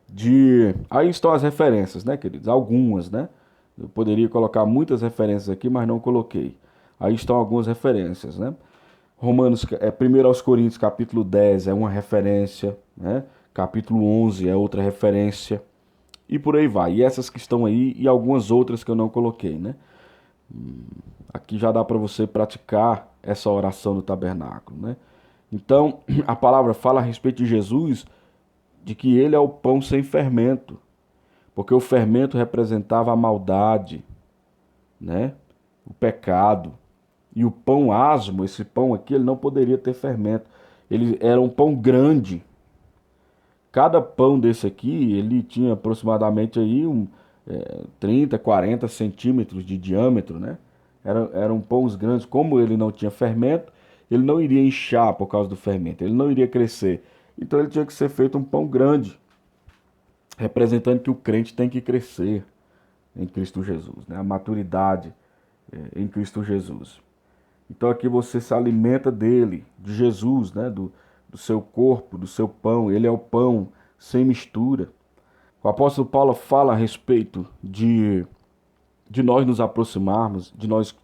de... Aí estão as referências, né, queridos? Algumas, né? Eu poderia colocar muitas referências aqui, mas não coloquei. Aí estão algumas referências, né? 1 aos Coríntios, capítulo 10 é uma referência, né? Capítulo 11 é outra referência. E por aí vai. E essas que estão aí e algumas outras que eu não coloquei, né? Aqui já dá para você praticar essa oração do tabernáculo, né? Então, a palavra fala a respeito de Jesus, de que ele é o pão sem fermento, porque o fermento representava a maldade, né? O pecado. E o pão asmo, esse pão aqui, ele não poderia ter fermento. Ele era um pão grande. Cada pão desse aqui, ele tinha aproximadamente aí 30, 40 centímetros de diâmetro, né? Eram pães grandes. Como ele não tinha fermento, ele não iria inchar por causa do fermento, ele não iria crescer. Então ele tinha que ser feito um pão grande, representando que o crente tem que crescer em Cristo Jesus, né? A maturidade em Cristo Jesus. Então aqui você se alimenta dele, de Jesus, né? Do seu corpo, do seu pão. Ele é o pão sem mistura. O apóstolo Paulo fala a respeito de nós nos aproximarmos, de nós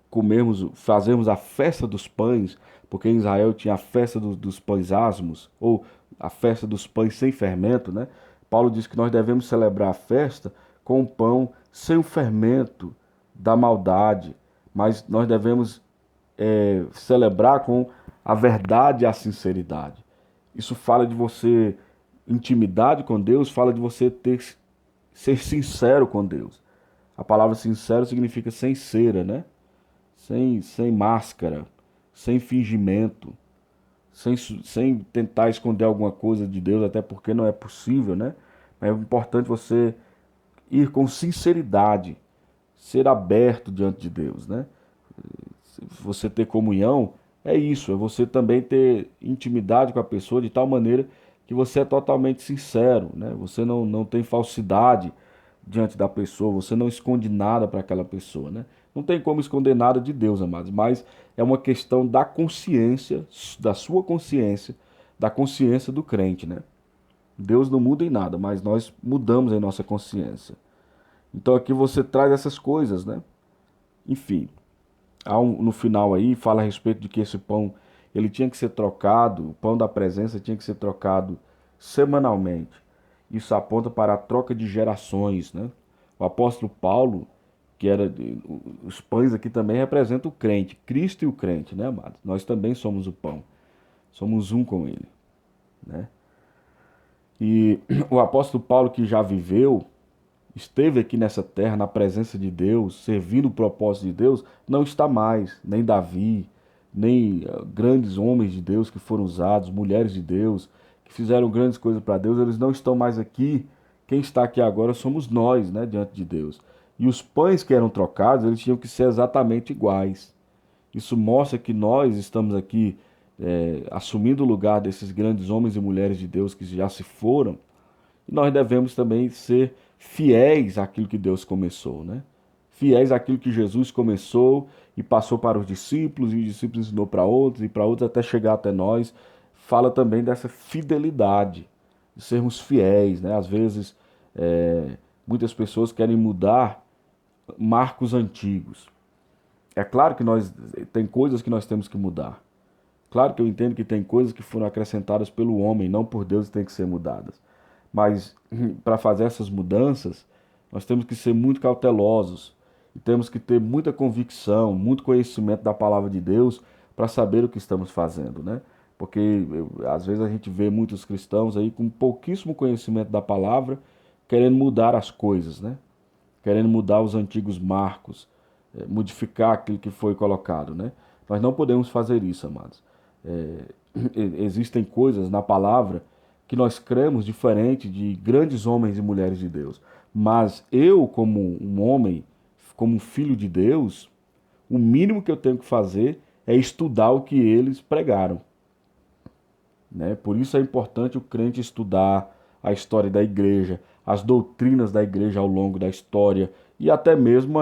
comermos, fazermos a festa dos pães, porque em Israel tinha a festa dos pães asmos, ou a festa dos pães sem fermento, né? Paulo diz que nós devemos celebrar a festa com o pão sem o fermento da maldade, mas nós devemos celebrar com a verdade e a sinceridade. Isso fala de você, intimidade com Deus, fala de você ser sincero com Deus. A palavra sincero significa sem cera, né? Sem máscara, sem fingimento, sem tentar esconder alguma coisa de Deus, até porque não é possível, né? Mas é importante você ir com sinceridade, ser aberto diante de Deus, né? Você ter comunhão é isso, é você também ter intimidade com a pessoa de tal maneira que você é totalmente sincero, né? Você não tem falsidade diante da pessoa, você não esconde nada para aquela pessoa, né? Não tem como esconder nada de Deus, amados, mas é uma questão da consciência, da sua consciência, da consciência do crente, né? Deus não muda em nada, mas nós mudamos em nossa consciência. Então aqui você traz essas coisas, né? Enfim, no final aí fala a respeito de que esse pão ele tinha que ser trocado, o pão da presença tinha que ser trocado semanalmente. Isso aponta para a troca de gerações, né? O apóstolo Paulo, que era os pães aqui também representam o crente, Cristo e o crente, né, amados? Nós também somos o pão, somos um com ele, né? E o apóstolo Paulo, que já viveu, esteve aqui nessa terra, na presença de Deus, servindo o propósito de Deus, não está mais. Nem Davi, nem grandes homens de Deus que foram usados, mulheres de Deus, que fizeram grandes coisas para Deus, eles não estão mais aqui. Quem está aqui agora somos nós, né, diante de Deus. E os pães que eram trocados, eles tinham que ser exatamente iguais. Isso mostra que nós estamos aqui assumindo o lugar desses grandes homens e mulheres de Deus que já se foram, e nós devemos também ser fiéis àquilo que Deus começou, né? Fiéis àquilo que Jesus começou e passou para os discípulos, e os discípulos ensinou para outros, e para outros até chegar até nós. Fala também dessa fidelidade, de sermos fiéis, né? Às vezes, muitas pessoas querem mudar marcos antigos. É claro que tem coisas que nós temos que mudar. Claro que eu entendo que tem coisas que foram acrescentadas pelo homem, não por Deus, e têm que ser mudadas. Mas para fazer essas mudanças, nós temos que ser muito cautelosos e temos que ter muita convicção, muito conhecimento da palavra de Deus para saber o que estamos fazendo, né? Porque às vezes a gente vê muitos cristãos aí com pouquíssimo conhecimento da palavra, querendo mudar as coisas, né? Querendo mudar os antigos marcos, modificar aquilo que foi colocado, né? Nós não podemos fazer isso, amados. É, existem coisas na palavra que nós cremos diferente de grandes homens e mulheres de Deus. Mas eu, como um homem, como um filho de Deus, o mínimo que eu tenho que fazer é estudar o que eles pregaram, né? Por isso é importante o crente estudar a história da igreja, as doutrinas da igreja ao longo da história e até mesmo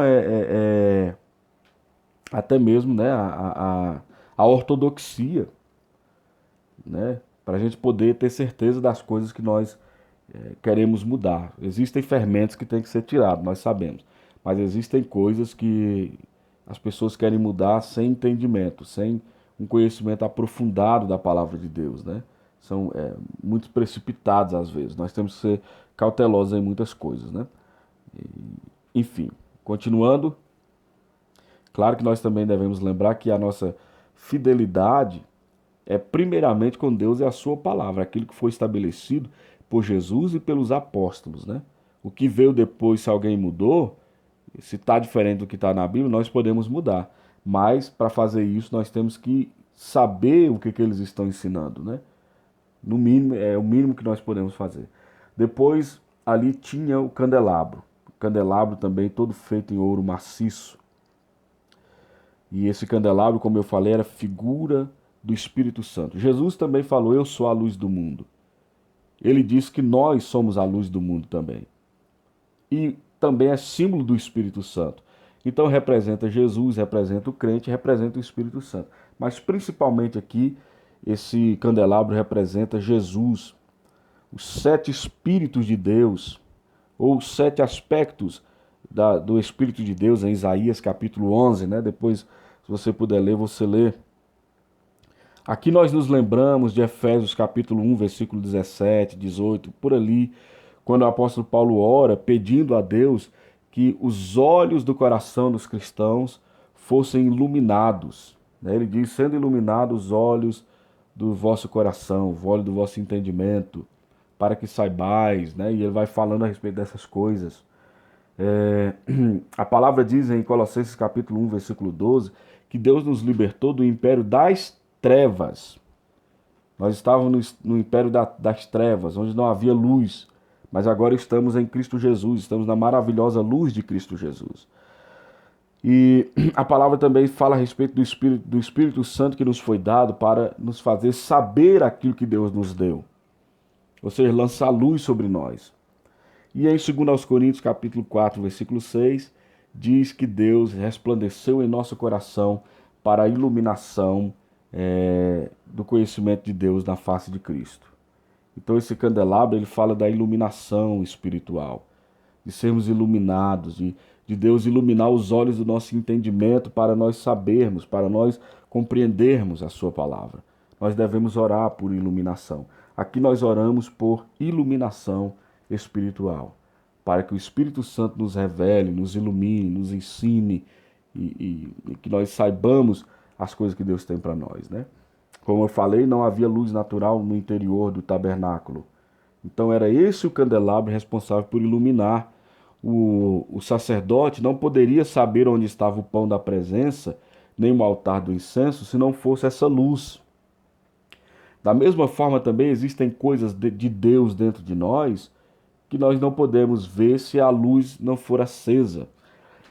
até mesmo, né, a ortodoxia, né, para a gente poder ter certeza das coisas que nós queremos mudar. Existem fermentos que têm que ser tirados, nós sabemos, mas existem coisas que as pessoas querem mudar sem entendimento, sem um conhecimento aprofundado da palavra de Deus, né? São muito precipitados às vezes. Nós temos que ser cautelosos em muitas coisas, né? Enfim, continuando, claro que nós também devemos lembrar que a nossa fidelidade é primeiramente com Deus e a sua palavra, aquilo que foi estabelecido por Jesus e pelos apóstolos, né? O que veio depois, se alguém mudou, se está diferente do que está na Bíblia, nós podemos mudar. Mas para fazer isso, nós temos que saber o que eles estão ensinando, né? No mínimo, é o mínimo que nós podemos fazer. Depois, ali tinha o candelabro. O candelabro também todo feito em ouro maciço. E esse candelabro, como eu falei, era figura do Espírito Santo. Jesus também falou: Eu sou a luz do mundo. Ele disse que nós somos a luz do mundo também. E também é símbolo do Espírito Santo. Então representa Jesus, representa o crente, representa o Espírito Santo. Mas principalmente aqui, esse candelabro representa Jesus, os 7 Espíritos de Deus, ou os 7 aspectos do Espírito de Deus, em Isaías capítulo 11, né? Depois, se você puder ler, você lê. Aqui nós nos lembramos de Efésios capítulo 1, versículo 17, 18, por ali, quando o apóstolo Paulo ora pedindo a Deus que os olhos do coração dos cristãos fossem iluminados, né? Ele diz: sendo iluminados os olhos do vosso coração, o olho do vosso entendimento, para que saibais, né? E ele vai falando a respeito dessas coisas. A palavra diz em Colossenses capítulo 1, versículo 12, que Deus nos libertou do império das trevas. Nós estávamos no império das trevas, onde não havia luz, mas agora estamos em Cristo Jesus, estamos na maravilhosa luz de Cristo Jesus. E a palavra também fala a respeito do Espírito Santo que nos foi dado para nos fazer saber aquilo que Deus nos deu, ou seja, lançar luz sobre nós. E em 2 Coríntios capítulo 4, versículo 6, diz que Deus resplandeceu em nosso coração para a iluminação do conhecimento de Deus na face de Cristo. Então esse candelabro ele fala da iluminação espiritual, de sermos iluminados, de Deus iluminar os olhos do nosso entendimento para nós sabermos, para nós compreendermos a sua palavra. Nós devemos orar por iluminação. Aqui nós oramos por iluminação espiritual, para que o Espírito Santo nos revele, nos ilumine, nos ensine e que nós saibamos as coisas que Deus tem para nós, né? Como eu falei, não havia luz natural no interior do tabernáculo. Então era esse o candelabro responsável por iluminar. O sacerdote não poderia saber onde estava o pão da presença, nem o altar do incenso, se não fosse essa luz. Da mesma forma também existem coisas de Deus dentro de nós que nós não podemos ver se a luz não for acesa.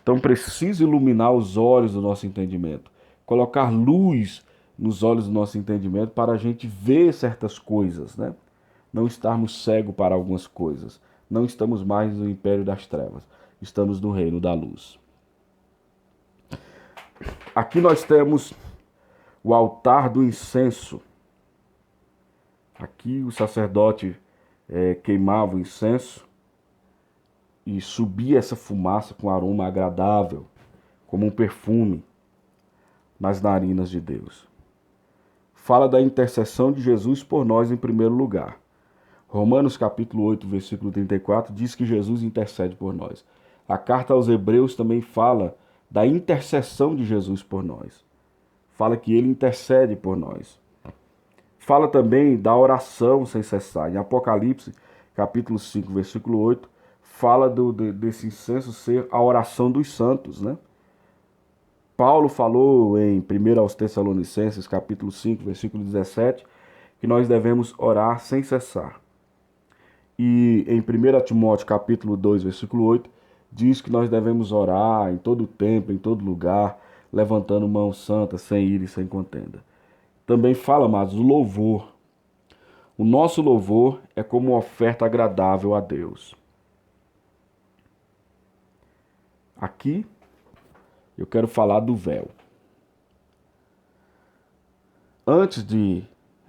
Então precisa iluminar os olhos do nosso entendimento, colocar luz nos olhos do nosso entendimento para a gente ver certas coisas, né? Não estarmos cegos para algumas coisas. Não estamos mais no império das trevas, estamos no reino da luz. Aqui nós temos o altar do incenso. Aqui o sacerdote queimava o incenso e subia essa fumaça com aroma agradável, como um perfume nas narinas de Deus. Fala da intercessão de Jesus por nós em primeiro lugar. Romanos capítulo 8, versículo 34 diz que Jesus intercede por nós. A carta aos Hebreus também fala da intercessão de Jesus por nós. Fala que ele intercede por nós. Fala também da oração sem cessar. Em Apocalipse capítulo 5, versículo 8, fala desse incenso ser a oração dos santos, né? Paulo falou em 1 aos Tessalonicenses capítulo 5, versículo 17, que nós devemos orar sem cessar. E em 1 Timóteo capítulo 2, versículo 8, diz que nós devemos orar em todo tempo, em todo lugar, levantando mão santa, sem ira e sem contenda. Também fala, amados, do louvor. O nosso louvor é como uma oferta agradável a Deus. Aqui eu quero falar do véu. Antes de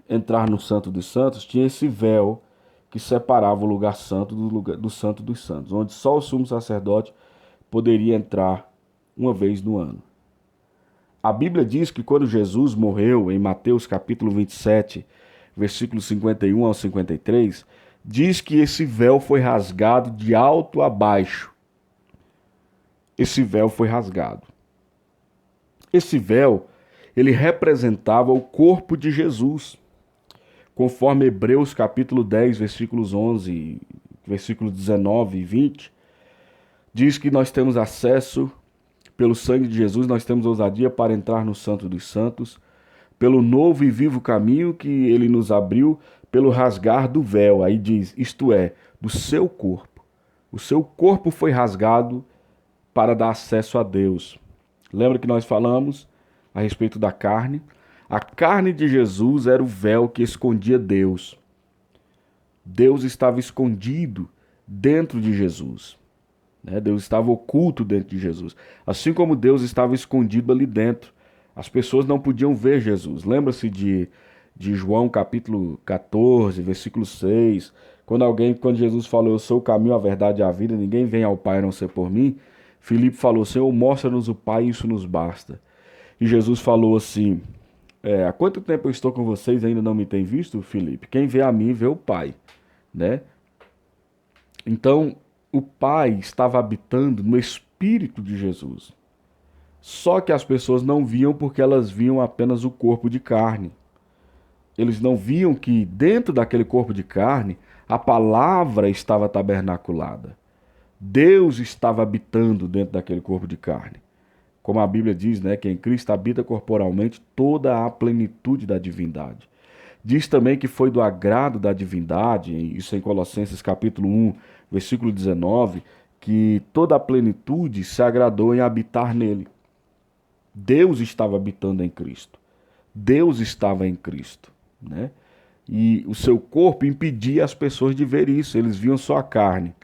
entrar no Santo dos Santos, tinha esse véu que separava o lugar santo do Santo dos Santos, onde só o sumo sacerdote poderia entrar uma vez no ano. A Bíblia diz que quando Jesus morreu, em Mateus capítulo 27, versículos 51 ao 53, diz que esse véu foi rasgado de alto a baixo. Esse véu foi rasgado. Esse véu, ele representava o corpo de Jesus. Conforme Hebreus capítulo 10, versículos 11, versículos 19 e 20, diz que nós temos acesso, pelo sangue de Jesus, nós temos ousadia para entrar no Santo dos Santos, pelo novo e vivo caminho que ele nos abriu, pelo rasgar do véu. Aí diz, isto é, do seu corpo. O seu corpo foi rasgado para dar acesso a Deus. Lembra que nós falamos a respeito da carne? A carne de Jesus era o véu que escondia Deus. Deus estava escondido dentro de Jesus. Deus estava oculto dentro de Jesus. Assim como Deus estava escondido ali dentro. As pessoas não podiam ver Jesus. Lembra-se de João capítulo 14, versículo 6. Quando Jesus falou, eu sou o caminho, a verdade e a vida, ninguém vem ao Pai a não ser por mim. Filipe falou, Senhor, mostra-nos o Pai, isso nos basta. E Jesus falou assim, há quanto tempo eu estou com vocês e ainda não me tem visto, Filipe? Quem vê a mim, vê o Pai. Né? Então, o Pai estava habitando no Espírito de Jesus. Só que as pessoas não viam porque elas viam apenas o corpo de carne. Eles não viam que dentro daquele corpo de carne, a palavra estava tabernaculada. Deus estava habitando dentro daquele corpo de carne. Como a Bíblia diz, né, que em Cristo habita corporalmente toda a plenitude da divindade. Diz também que foi do agrado da divindade, isso em Colossenses capítulo 1, versículo 19, que toda a plenitude se agradou em habitar nele. Deus estava habitando em Cristo. Deus estava em Cristo, né? E o seu corpo impedia as pessoas de ver isso, eles viam só a carne.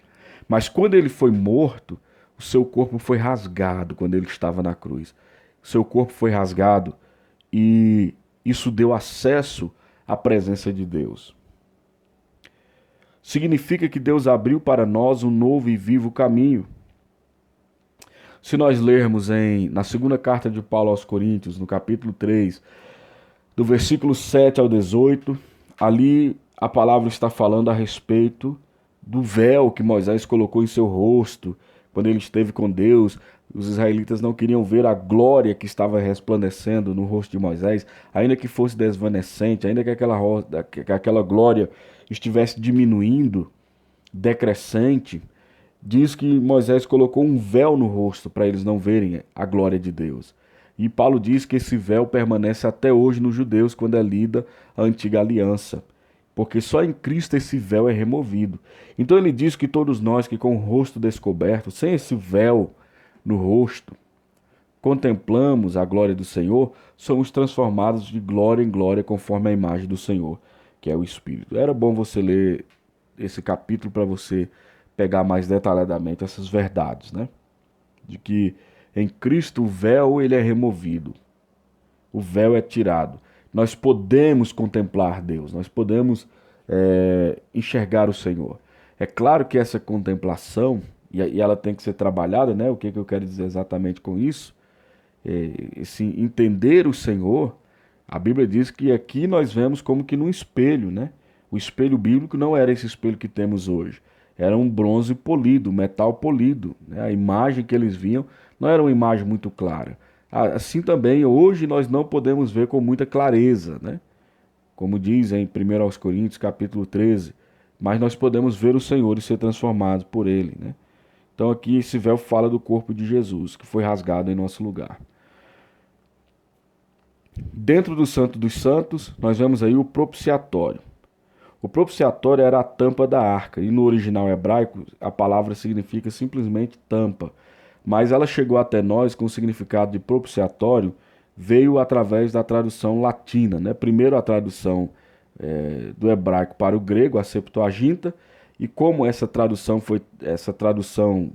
Mas quando ele foi morto, o seu corpo foi rasgado quando ele estava na cruz. O seu corpo foi rasgado e isso deu acesso à presença de Deus. significa que Deus abriu para nós um novo e vivo caminho. Se nós lermos na segunda carta de Paulo aos Coríntios, no capítulo 3, do versículo 7 ao 18, ali a palavra está falando a respeito do véu que Moisés colocou em seu rosto quando ele esteve com Deus. Os israelitas não queriam ver a glória que estava resplandecendo no rosto de Moisés, ainda que fosse desvanecente, ainda que aquela glória estivesse diminuindo, decrescente. Diz que Moisés colocou um véu no rosto para eles não verem a glória de Deus. E Paulo diz que esse véu permanece até hoje nos judeus quando é lida a antiga aliança, porque só em Cristo esse véu é removido. Então ele diz que todos nós que com o rosto descoberto, sem esse véu no rosto, contemplamos a glória do Senhor, somos transformados de glória em glória conforme a imagem do Senhor, que é o Espírito. Era bom você ler esse capítulo para você pegar mais detalhadamente essas verdades, né? De que em Cristo o véu ele é removido, o véu é tirado. Nós podemos contemplar Deus, nós podemos enxergar o Senhor. É claro que essa contemplação, e ela tem que ser trabalhada, né? O que eu quero dizer exatamente com isso? Esse entender o Senhor, a Bíblia diz que aqui nós vemos como que num espelho, né? O espelho bíblico não era esse espelho que temos hoje. Era um bronze polido, metal polido, né? A imagem que eles viam não era uma imagem muito clara. Assim também, hoje nós não podemos ver com muita clareza, né? Como diz em 1 aos Coríntios, capítulo 13, mas nós podemos ver o Senhor e ser transformados por Ele, né? Então aqui esse véu fala do corpo de Jesus, que foi rasgado em nosso lugar. Dentro do Santo dos Santos, nós vemos aí o propiciatório. O propiciatório era a tampa da arca, e no original hebraico a palavra significa simplesmente tampa. Mas ela chegou até nós com o significado de propiciatório, veio através da tradução latina, né? Primeiro a tradução do hebraico para o grego, a Septuaginta, e como essa tradução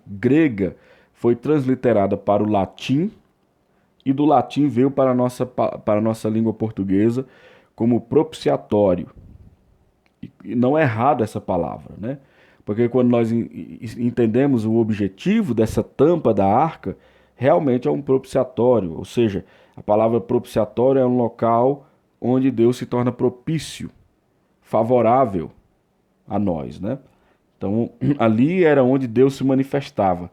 grega foi transliterada para o latim, e do latim veio para a nossa língua portuguesa como propiciatório. E não é errado essa palavra, né? Porque quando nós entendemos o objetivo dessa tampa da arca, realmente é um propiciatório, ou seja, a palavra propiciatório é um local onde Deus se torna propício, favorável a nós, né? Então, ali era onde Deus se manifestava.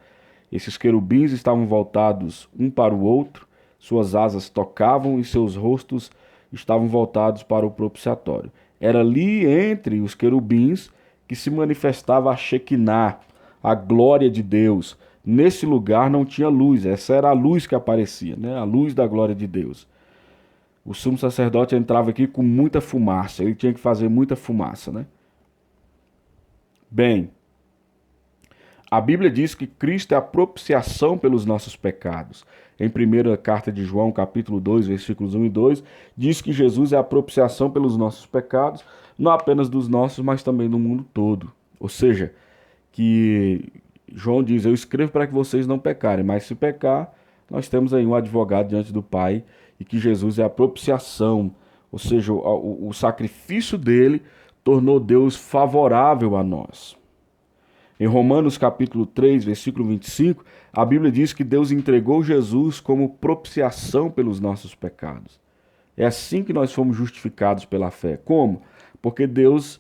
Esses querubins estavam voltados um para o outro, suas asas tocavam e seus rostos estavam voltados para o propiciatório. Era ali entre os querubins que se manifestava a Shekinah, a glória de Deus. Nesse lugar não tinha luz, essa era a luz que aparecia, né? A luz da glória de Deus. O sumo sacerdote entrava aqui com muita fumaça, ele tinha que fazer muita fumaça, né? Bem, a Bíblia diz que Cristo é a propiciação pelos nossos pecados. Em 1ª carta de João, capítulo 2, versículos 1 e 2, diz que Jesus é a propiciação pelos nossos pecados, não apenas dos nossos, mas também do mundo todo. Ou seja, que João diz, eu escrevo para que vocês não pecarem, mas se pecar, nós temos aí um advogado diante do Pai, e que Jesus é a propiciação, ou seja, o sacrifício dele tornou Deus favorável a nós. Em Romanos capítulo 3, versículo 25, a Bíblia diz que Deus entregou Jesus como propiciação pelos nossos pecados. É assim que nós fomos justificados pela fé. Como? Porque Deus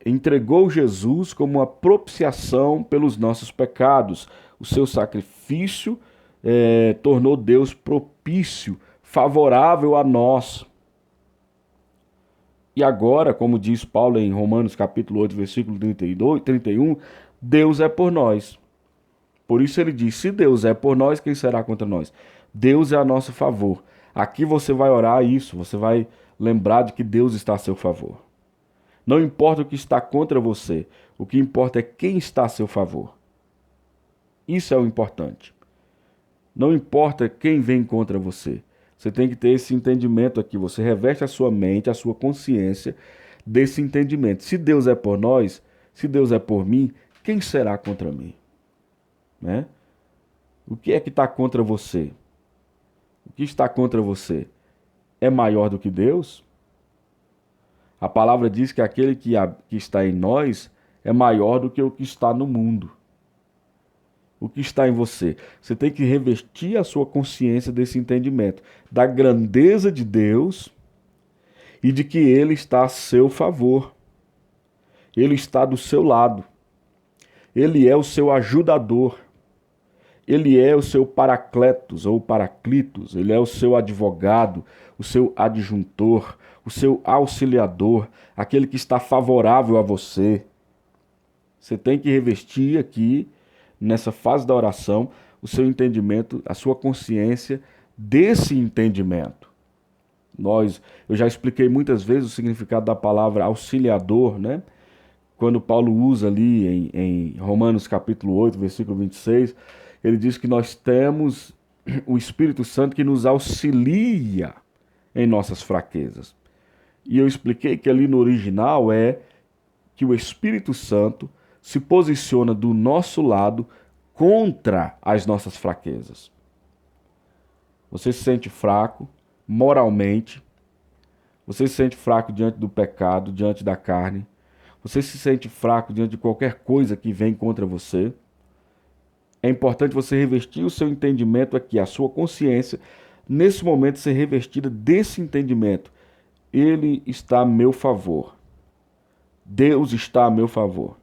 entregou Jesus como uma propiciação pelos nossos pecados. O seu sacrifício tornou Deus propício, favorável a nós. E agora, como diz Paulo em Romanos capítulo 8, versículo 31, Deus é por nós. Por isso ele diz, se Deus é por nós, quem será contra nós? Deus é a nosso favor. Aqui você vai orar isso, você vai lembrar de que Deus está a seu favor. Não importa o que está contra você, o que importa é quem está a seu favor. Isso é o importante. Não importa quem vem contra você. Você tem que ter esse entendimento aqui. Você reveste a sua mente, a sua consciência desse entendimento. Se Deus é por nós, se Deus é por mim, quem será contra mim? Né? O que é que está contra você? O que está contra você é maior do que Deus? A palavra diz que aquele que está em nós é maior do que o que está no mundo. O que está em você? Você tem que revestir a sua consciência desse entendimento, da grandeza de Deus e de que Ele está a seu favor. Ele está do seu lado. Ele é o seu ajudador. Ele é o seu paracletos ou paraclitos. Ele é o seu advogado, o seu adjuntor, o seu auxiliador, aquele que está favorável a você. Você tem que revestir aqui, nessa fase da oração, o seu entendimento, a sua consciência desse entendimento. Eu já expliquei muitas vezes o significado da palavra auxiliador, né? Quando Paulo usa ali em Romanos capítulo 8, versículo 26, ele diz que nós temos o Espírito Santo que nos auxilia em nossas fraquezas. E eu expliquei que ali no original é que o Espírito Santo se posiciona do nosso lado contra as nossas fraquezas. Você se sente fraco moralmente, você se sente fraco diante do pecado, diante da carne, você se sente fraco diante de qualquer coisa que vem contra você. É importante você revestir o seu entendimento aqui, a sua consciência, nesse momento ser revestida desse entendimento. Ele está a meu favor. Deus está a meu favor.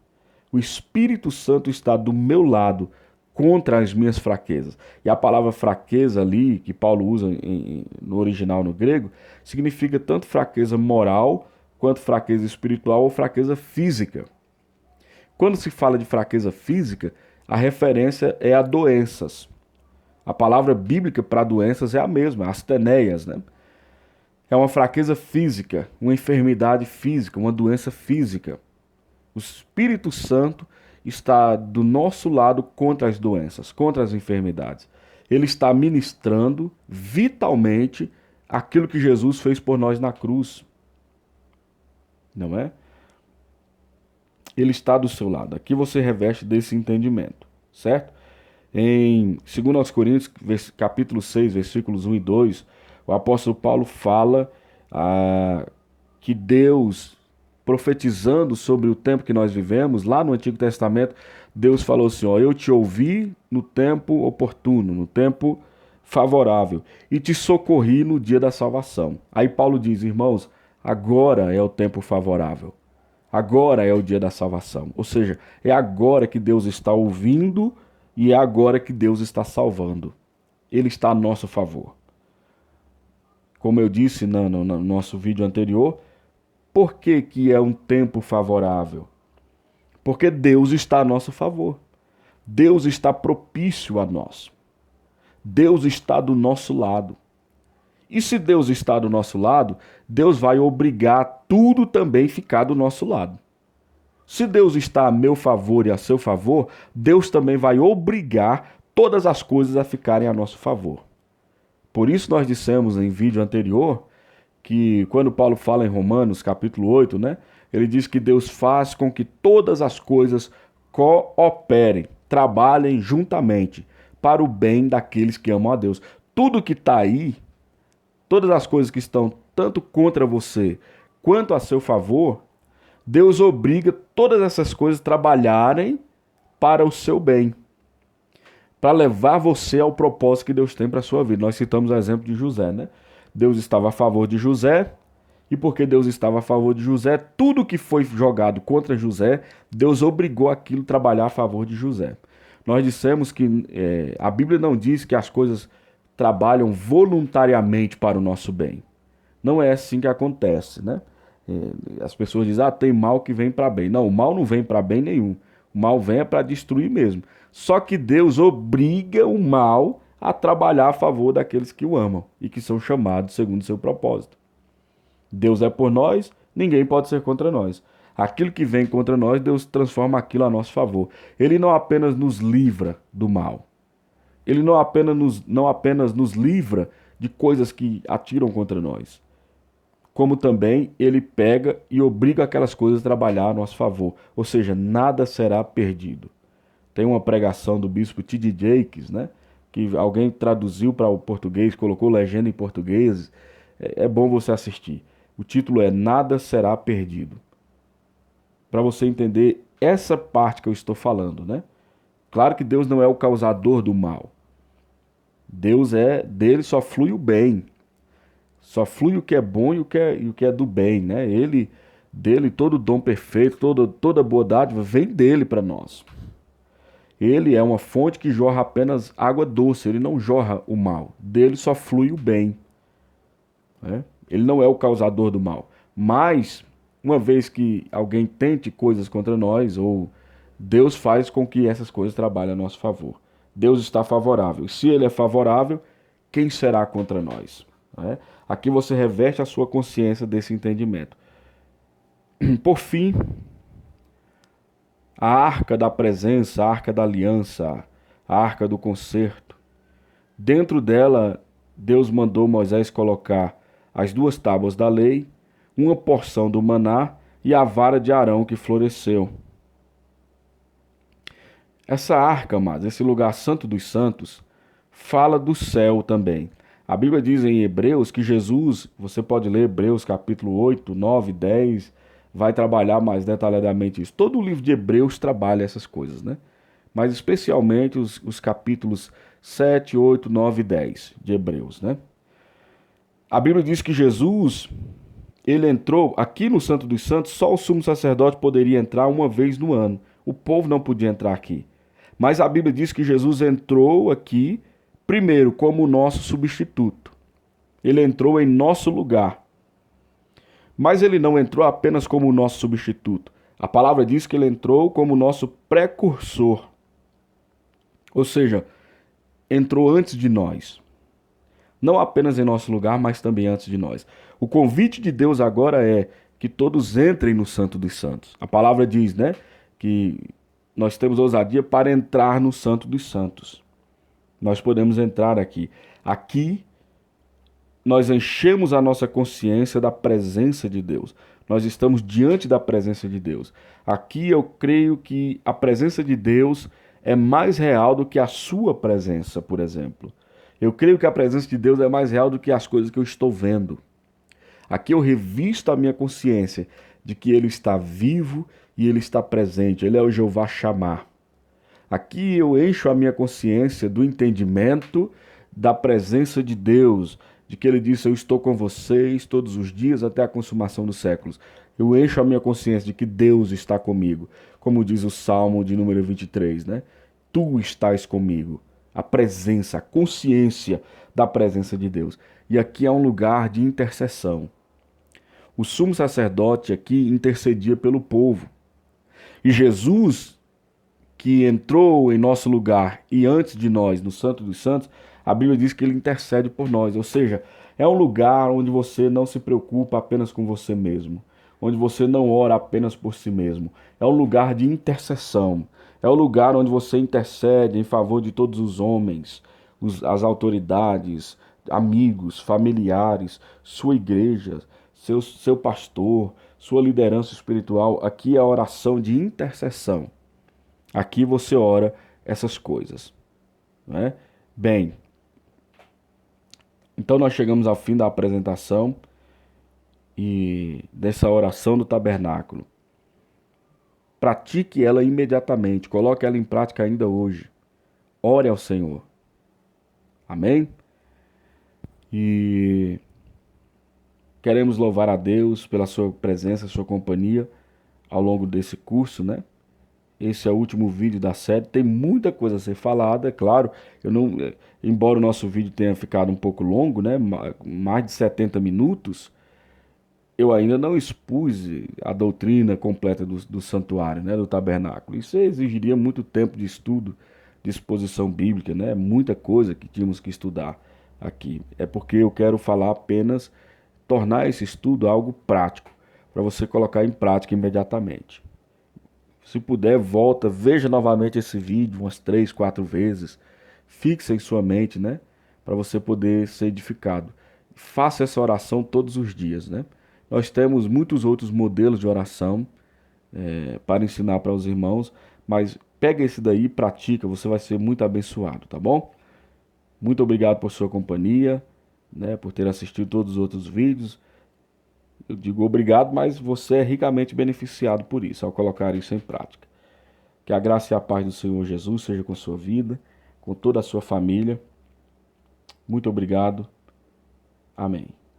O Espírito Santo está do meu lado contra as minhas fraquezas. E a palavra fraqueza ali, que Paulo usa no original no grego, significa tanto fraqueza moral, quanto fraqueza espiritual ou fraqueza física. Quando se fala de fraqueza física, a referência é a doenças. A palavra bíblica para doenças é a mesma, asteneias, né? É uma fraqueza física, uma enfermidade física, uma doença física. O Espírito Santo está do nosso lado contra as doenças, contra as enfermidades. Ele está ministrando vitalmente aquilo que Jesus fez por nós na cruz. Não é? Ele está do seu lado. Aqui você reveste desse entendimento, certo? Em 2 Coríntios, capítulo 6, versículos 1 e 2, o apóstolo Paulo fala que Deus, profetizando sobre o tempo que nós vivemos, lá no Antigo Testamento, Deus falou assim, ó, eu te ouvi no tempo oportuno, no tempo favorável, e te socorri no dia da salvação. Aí Paulo diz, irmãos, agora é o tempo favorável. Agora é o dia da salvação. Ou seja, é agora que Deus está ouvindo e é agora que Deus está salvando. Ele está a nosso favor. Como eu disse no nosso vídeo anterior, por que é um tempo favorável? Porque Deus está a nosso favor. Deus está propício a nós. Deus está do nosso lado. E se Deus está do nosso lado, Deus vai obrigar tudo também ficar do nosso lado. Se Deus está a meu favor e a seu favor, Deus também vai obrigar todas as coisas a ficarem a nosso favor. Por isso nós dissemos em vídeo anterior que quando Paulo fala em Romanos capítulo 8, né, ele diz que Deus faz com que todas as coisas cooperem, trabalhem juntamente para o bem daqueles que amam a Deus. Tudo que está aí, todas as coisas que estão tanto contra você quanto a seu favor, Deus obriga todas essas coisas a trabalharem para o seu bem, para levar você ao propósito que Deus tem para a sua vida. Nós citamos o exemplo de José, né? Deus estava a favor de José, e porque Deus estava a favor de José, tudo que foi jogado contra José, Deus obrigou aquilo a trabalhar a favor de José. Nós dissemos que a Bíblia não diz que as coisas trabalham voluntariamente para o nosso bem. Não é assim que acontece, né? As pessoas dizem, tem mal que vem para bem. Não, o mal não vem para bem nenhum. O mal vem para destruir mesmo. Só que Deus obriga o mal a trabalhar a favor daqueles que o amam e que são chamados segundo o seu propósito. Deus é por nós, ninguém pode ser contra nós. Aquilo que vem contra nós, Deus transforma aquilo a nosso favor. Ele não apenas nos livra do mal. Ele não apenas nos livra de coisas que atiram contra nós, como também ele pega e obriga aquelas coisas a trabalhar a nosso favor. Ou seja, nada será perdido. Tem uma pregação do bispo T.D. Jakes, né, que alguém traduziu para o português, colocou legenda em português. É bom você assistir. O título é Nada Será Perdido. Para você entender essa parte que eu estou falando, né? Claro que Deus não é o causador do mal. Dele só flui o bem. Só flui o que é bom e o que é do bem, né? Dele todo dom perfeito, toda boa dádiva vem dele para nós. Ele é uma fonte que jorra apenas água doce, ele não jorra o mal. Dele só flui o bem, né? Ele não é o causador do mal. Mas, uma vez que alguém tente coisas contra nós, ou Deus faz com que essas coisas trabalhem a nosso favor. Deus está favorável. Se ele é favorável, quem será contra nós? Né? Aqui você reveste a sua consciência desse entendimento. Por fim, a arca da presença, a arca da aliança, a arca do concerto. Dentro dela, Deus mandou Moisés colocar as 2 tábuas da lei, uma porção do maná e a vara de Arão que floresceu. Essa arca, amados, esse lugar santo dos santos, fala do céu também. A Bíblia diz em Hebreus que Jesus, você pode ler Hebreus capítulo 8, 9, 10, vai trabalhar mais detalhadamente isso. Todo o livro de Hebreus trabalha essas coisas, né? Mas especialmente os capítulos 7, 8, 9 e 10 de Hebreus, né? A Bíblia diz que Jesus, ele entrou aqui no Santo dos Santos, só o sumo sacerdote poderia entrar uma vez no ano. O povo não podia entrar aqui. Mas a Bíblia diz que Jesus entrou aqui, primeiro, como o nosso substituto. Ele entrou em nosso lugar. Mas ele não entrou apenas como o nosso substituto. A palavra diz que ele entrou como o nosso precursor. Ou seja, entrou antes de nós. Não apenas em nosso lugar, mas também antes de nós. O convite de Deus agora é que todos entrem no Santo dos Santos. A palavra diz, né, que nós temos ousadia para entrar no Santo dos Santos. Nós podemos entrar aqui. Aqui nós enchemos a nossa consciência da presença de Deus. Nós estamos diante da presença de Deus. Aqui eu creio que a presença de Deus é mais real do que a sua presença, por exemplo. Eu creio que a presença de Deus é mais real do que as coisas que eu estou vendo. Aqui eu revisto a minha consciência de que Ele está vivo e Ele está presente. Ele é o Jeová Chamar. Aqui eu encho a minha consciência do entendimento da presença de Deus, de que Ele disse: eu estou com vocês todos os dias até a consumação dos séculos. Eu encho a minha consciência de que Deus está comigo, como diz o Salmo de número 23, né? Tu estás comigo. A presença, a consciência da presença de Deus. E aqui é um lugar de intercessão. O sumo sacerdote aqui intercedia pelo povo. E Jesus, que entrou em nosso lugar e antes de nós, no Santo dos Santos, a Bíblia diz que ele intercede por nós. Ou seja, é um lugar onde você não se preocupa apenas com você mesmo, onde você não ora apenas por si mesmo. É um lugar de intercessão. É o lugar onde você intercede em favor de todos os homens, as autoridades, amigos, familiares, sua igreja, seu pastor, sua liderança espiritual. Aqui é a oração de intercessão. Aqui você ora essas coisas, né? Bem, então nós chegamos ao fim da apresentação e dessa oração do tabernáculo. Pratique ela imediatamente, coloque ela em prática ainda hoje. Ore ao Senhor. Amém? E queremos louvar a Deus pela sua presença, sua companhia ao longo desse curso, né? Esse é o último vídeo da série. Tem muita coisa a ser falada, é claro. Embora o nosso vídeo tenha ficado um pouco longo, né? Mais de 70 minutos. Eu ainda não expus a doutrina completa do santuário, né, do tabernáculo. Isso exigiria muito tempo de estudo, de exposição bíblica, né? Muita coisa que tínhamos que estudar aqui. É porque eu quero falar apenas, tornar esse estudo algo prático, para você colocar em prática imediatamente. Se puder, volta, veja novamente esse vídeo umas 3, 4 vezes. Fixe em sua mente, né? Para você poder ser edificado. Faça essa oração todos os dias, né? Nós temos muitos outros modelos de oração para ensinar para os irmãos, mas pega esse daí e pratica, você vai ser muito abençoado, tá bom? Muito obrigado por sua companhia, né? Por ter assistido todos os outros vídeos. Eu digo obrigado, mas você é ricamente beneficiado por isso, ao colocar isso em prática. Que a graça e a paz do Senhor Jesus seja com sua vida, com toda a sua família. Muito obrigado. Amém.